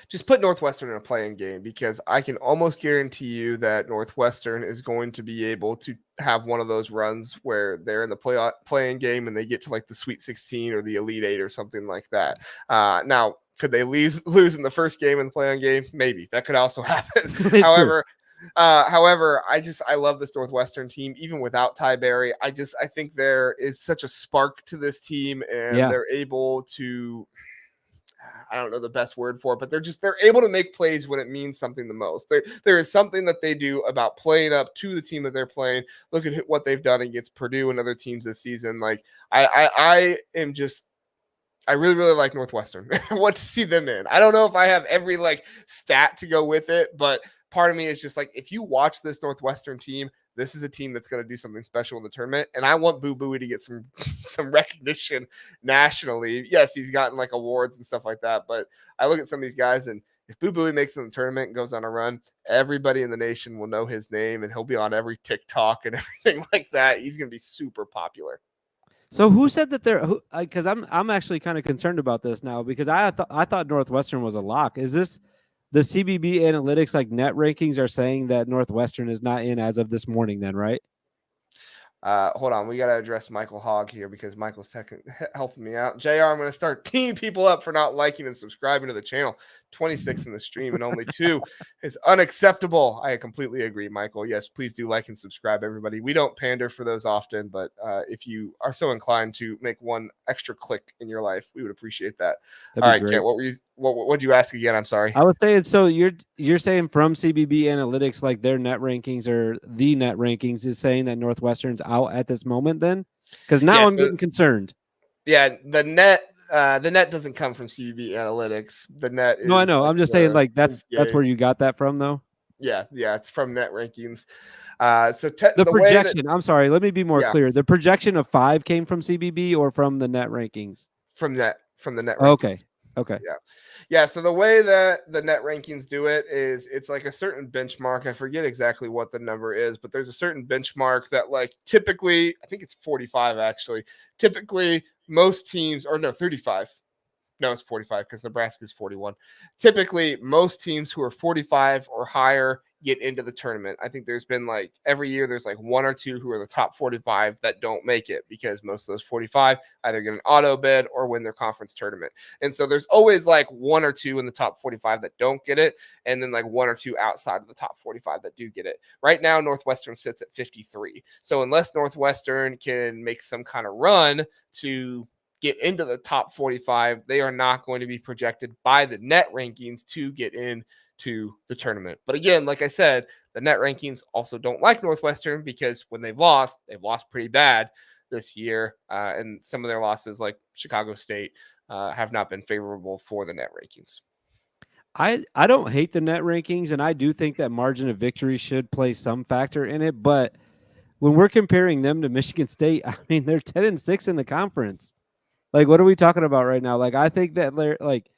Just put Northwestern in a playing game, because I can almost guarantee you that Northwestern is going to be able to have one of those runs where they're in the playing game and they get to like the Sweet 16 or the Elite Eight or something like that. Now, could they lose in the first game in the playing game? Maybe that could also happen. However, I love this Northwestern team, even without Ty Berry. I think there is such a spark to this team, and they're able to, I don't know the best word for it, but they're able to make plays when it means something the most. There is something that they do about playing up to the team that they're playing. Look at what they've done against Purdue and other teams this season. Like I really, really like Northwestern. I want to see them in. I don't know if I have every like stat to go with it, but part of me is just like, if you watch this Northwestern team, this is a team that's going to do something special in the tournament. And I want Boo Buie to get some recognition nationally. Yes, he's gotten like awards and stuff like that, but I look at some of these guys, and if Boo Buie makes it in the tournament and goes on a run, everybody in the nation will know his name, and he'll be on every TikTok and everything like that. He's going to be super popular. So who said that they're? Because I'm actually kind of concerned about this now, because I thought Northwestern was a lock. Is this the CBB analytics like net rankings are saying that Northwestern is not in as of this morning? Then right? Hold on, we got to address Michael Hogg here, because Michael's helping me out. JR, I'm going to start teeing people up for not liking and subscribing to the channel. 26 in the stream and only 2 is unacceptable. I completely agree, Michael. Yes, please do like and subscribe, everybody. We don't pander for those often, but if you are so inclined to make one extra click in your life, we would appreciate that. That'd All right, great. Kent, what did you ask again? I'm sorry. I was saying, so you're saying from CBB analytics, like their net rankings or the net rankings is saying that Northwestern's out at this moment then? Because now I'm getting concerned. Yeah, the net doesn't come from CBB analytics. The net is, no, I know. Like, I'm just saying, like that's where you got that from, though. Yeah, it's from net rankings. So the projection. I'm sorry. Let me be more clear. The projection of 5 came from CBB or from the net rankings? From the net rankings. Okay. Yeah. So the way that the net rankings do it is it's like a certain benchmark. I forget exactly what the number is, but there's a certain benchmark that, like, typically, I think it's 45 actually. Typically, most teams, or no, 35. No, it's 45 because Nebraska is 41. Typically, most teams who are 45 or higher get into the tournament. I think there's been like every year there's like 1 or 2 who are the top 45 that don't make it, because most of those 45 either get an auto bid or win their conference tournament. And so there's always like 1 or 2 in the top 45 that don't get it, and then like 1 or 2 outside of the top 45 that do get it. Right now, Northwestern sits at 53. So unless Northwestern can make some kind of run to get into the top 45, they are not going to be projected by the net rankings to get into the tournament. But again, like I said, the net rankings also don't like Northwestern, because when they've lost pretty bad this year. And some of their losses, like Chicago State, have not been favorable for the net rankings. I don't hate the net rankings, and I do think that margin of victory should play some factor in it. But when we're comparing them to Michigan State, I mean, they're 10-6 in the conference. Like, what are we talking about right now? Like, I think that they're like,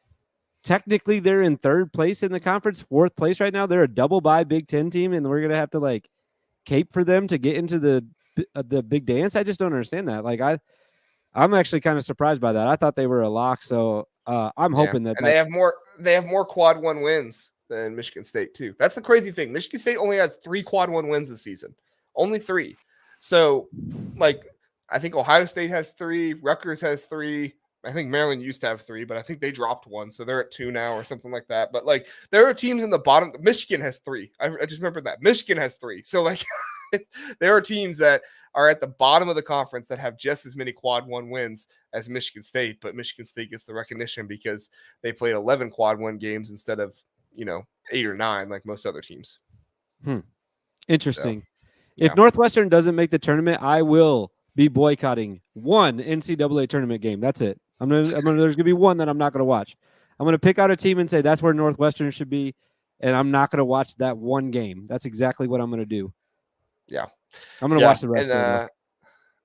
technically they're in 3rd place in the conference, 4th place right now. They're a double bye Big Ten team, and we're going to have to like cape for them to get into the big dance. I just don't understand that. Like, I'm actually kind of surprised by that. I thought they were a lock. So I'm hoping that, and they have more quad 1 wins than Michigan State too. That's the crazy thing. Michigan State only has 3 quad 1 wins this season, only 3. So like, I think Ohio State has 3. Rutgers has 3. I think Maryland used to have 3, but I think they dropped 1. So they're at 2 now or something like that. But like, there are teams in the bottom. Michigan has 3. I just remember that. Michigan has 3. So like, there are teams that are at the bottom of the conference that have just as many quad 1 wins as Michigan State. But Michigan State gets the recognition because they played 11 quad 1 games instead of, 8 or 9 like most other teams. Interesting. So, if Northwestern doesn't make the tournament, I will be boycotting one NCAA tournament game. That's it. There's gonna be one that I'm not gonna watch. I'm gonna pick out a team and say that's where Northwestern should be, and I'm not gonna watch that one game. That's exactly what I'm gonna do. Yeah, I'm gonna watch the rest of it.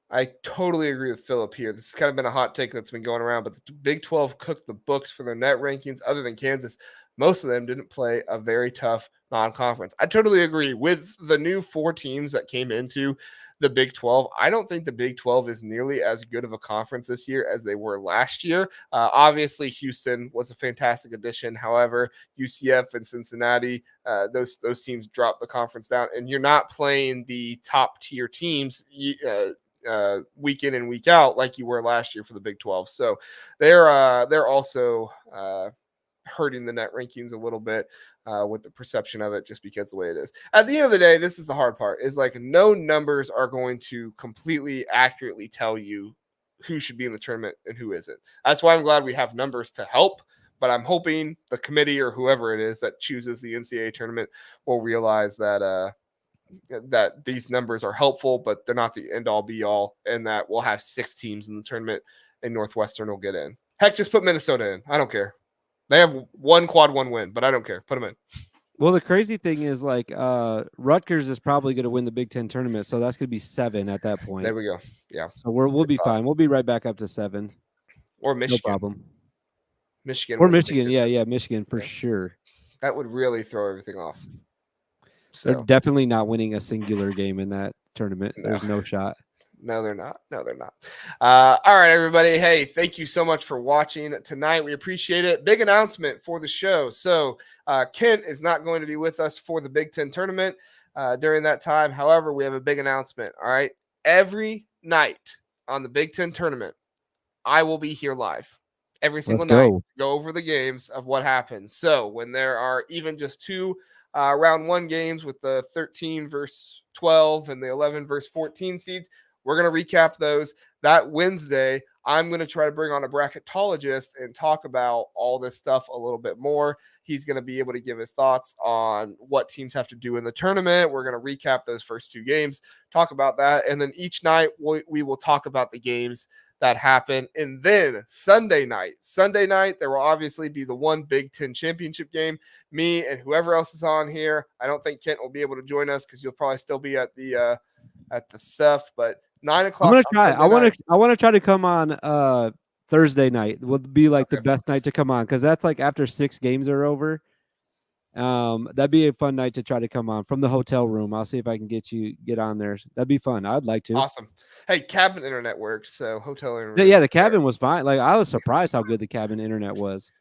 I totally agree with Philip here. This has kind of been a hot take that's been going around, but the Big 12 cooked the books for their net rankings. Other than Kansas, most of them didn't play a very tough non-conference. I totally agree with the new 4 teams that came into the Big 12. I don't think the Big 12 is nearly as good of a conference this year as they were last year. Obviously, Houston was a fantastic addition. However, UCF and Cincinnati, those teams dropped the conference down, and you're not playing the top tier teams week in and week out like you were last year for the Big 12. So they're also hurting the net rankings a little bit with the perception of it, just because the way it is. At the end of the day, this is the hard part, is like no numbers are going to completely accurately tell you who should be in the tournament and who isn't. That's why I'm glad we have numbers to help, but I'm hoping the committee or whoever it is that chooses the NCAA tournament will realize that that these numbers are helpful, but they're not the end all be all, and that we'll have 6 teams in the tournament and Northwestern will get in. Heck, just put Minnesota in. I don't care. They have one quad 1 win, but I don't care. Put them in. Well, the crazy thing is, like, Rutgers is probably going to win the Big Ten tournament, so that's going to be 7 at that point. There we go. Yeah. So we'll be fine. We'll be right back up to 7. Or Michigan. No problem. Michigan. Or Michigan. Yeah, Michigan for sure. That would really throw everything off. So. They're definitely not winning a singular game in that tournament. No. There's no shot. No, they're not. All right, everybody. Hey, thank you so much for watching tonight. We appreciate it. Big announcement for the show. So Kent is not going to be with us for the Big Ten tournament during that time. However, we have a big announcement. All right. Every night on the Big Ten tournament, I will be here live every single night. Go over the games of what happened. So when there are even just 2 round 1 games with the 13 versus 12 and the 11 versus 14 seeds, we're going to recap those. That Wednesday, I'm going to try to bring on a bracketologist and talk about all this stuff a little bit more. He's going to be able to give his thoughts on what teams have to do in the tournament. We're going to recap those first 2 games, talk about that. And then each night we will talk about the games that happen. And then Sunday night, there will obviously be the one Big Ten championship game. Me and whoever else is on here. I don't think Kent will be able to join us because you'll probably still be at the stuff, but 9 o'clock. I'm gonna try. I want to try to come on Thursday night. Will be like the best night to come on, because that's like after 6 games are over. That'd be a fun night to try to come on from the hotel room. I'll see if I can get on there. That'd be fun. I'd like to. Awesome. Hey, cabin internet worked, so hotel internet. Yeah, the cabin was fine. Like, I was surprised how good the cabin internet was.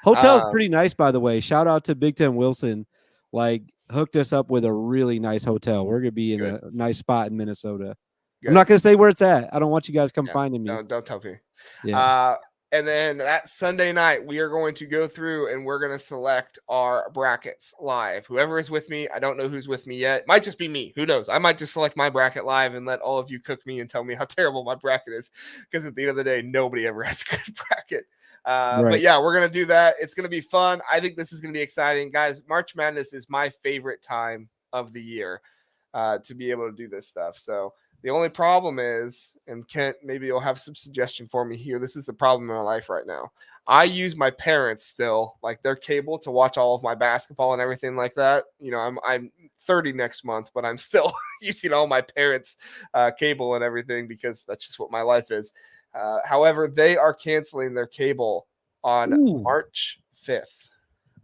Hotel's pretty nice, by the way. Shout out to Big Ten Wilson. Like, hooked us up with a really nice hotel. We're gonna be in a nice spot in Minnesota. Good. I'm not gonna say where it's at. I don't want you guys come finding me. Don't tell me. Yeah. And then that Sunday night, we are going to go through and we're going to select our brackets live. Whoever is with me, I don't know who's with me yet. Might just be me. Who knows? I might just select my bracket live and let all of you cook me and tell me how terrible my bracket is. Because at the end of the day, nobody ever has a good bracket. Right. But yeah, we're going to do that. It's going to be fun. I think this is going to be exciting. Guys, March Madness is my favorite time of the year to be able to do this stuff. So the only problem is, and Kent, maybe you'll have some suggestion for me here. This is the problem in my life right now. I use my parents still, like their cable, to watch all of my basketball and everything like that. You know, I'm 30 next month, but I'm still using all my parents' cable and everything because that's just what my life is. However, they are canceling their cable on March 5th.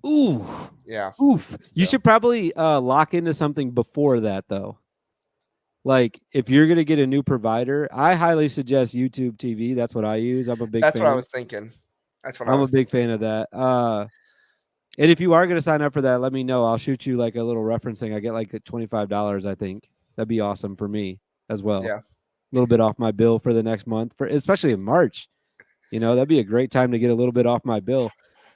Ooh. Yeah. Oof. So. You should probably lock into something before that, though. Like, if you're going to get a new provider, I highly suggest YouTube TV. That's what I use. I'm a big fan. That's what I was thinking. I'm a big fan of that. And if you are going to sign up for that, let me know. I'll shoot you like a little reference thing. I get like $25, I think. That'd be awesome for me as well. Yeah. A little bit off my bill for the next month, especially in March. You know, that'd be a great time to get a little bit off my bill.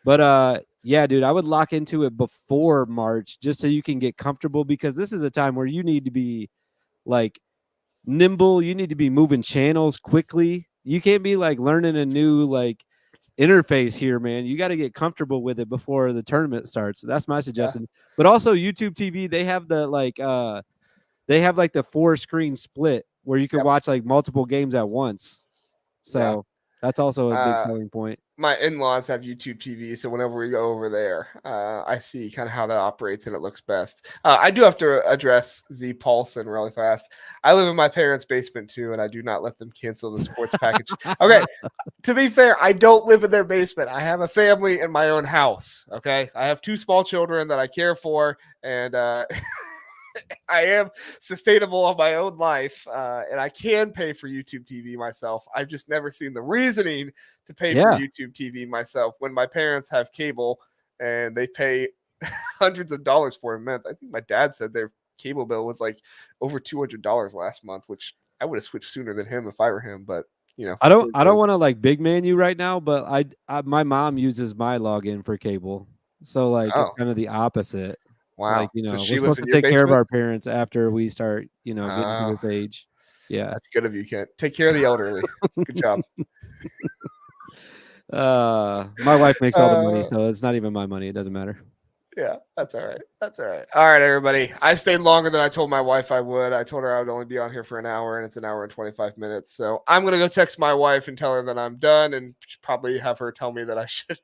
But yeah, dude, I would lock into it before March just so you can get comfortable, because this is a time where you need to be like nimble. You need to be moving channels quickly. You can't be like learning a new like interface here, man. You got to get comfortable with it before the tournament starts. That's my suggestion. Yeah. But also YouTube TV, they have the like the 4-screen split where you can watch like multiple games at once. So That's also a big selling point. My in-laws have YouTube TV, so whenever we go over there, I see kind of how that operates, and it looks best. I do have to address Z Paulson really fast. I live in my parents' basement too, and I do not let them cancel the sports package. Okay, to be fair, I don't live in their basement. I have a family in my own house. Okay, I have 2 small children that I care for, and I am sustainable on my own life, and I can pay for YouTube TV myself. I've just never seen the reasoning to pay for YouTube TV myself when my parents have cable and they pay hundreds of dollars for a month. I think my dad said their cable bill was like over $200 last month, which I would have switched sooner than him if I were him. But you know, I don't want to like big man you right now, but my mom uses my login for cable, so like it's kind of the opposite. Wow. Like, you know, So we're supposed to take care of our parents after we start, you know, getting to this age. Yeah. That's good of you, Kent. Take care of the elderly. Good job. My wife makes all the money, so it's not even my money. It doesn't matter. Yeah, that's all right. That's all right. All right, everybody. I stayed longer than I told my wife I would. I told her I would only be on here for an hour, and it's an hour and 25 minutes. So I'm going to go text my wife and tell her that I'm done, and probably have her tell me that I should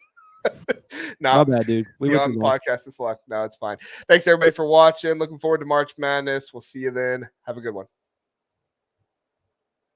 not bad, dude. We went on the podcast this long. No, it's fine. Thanks, everybody, for watching. Looking forward to March Madness. We'll see you then. Have a good one.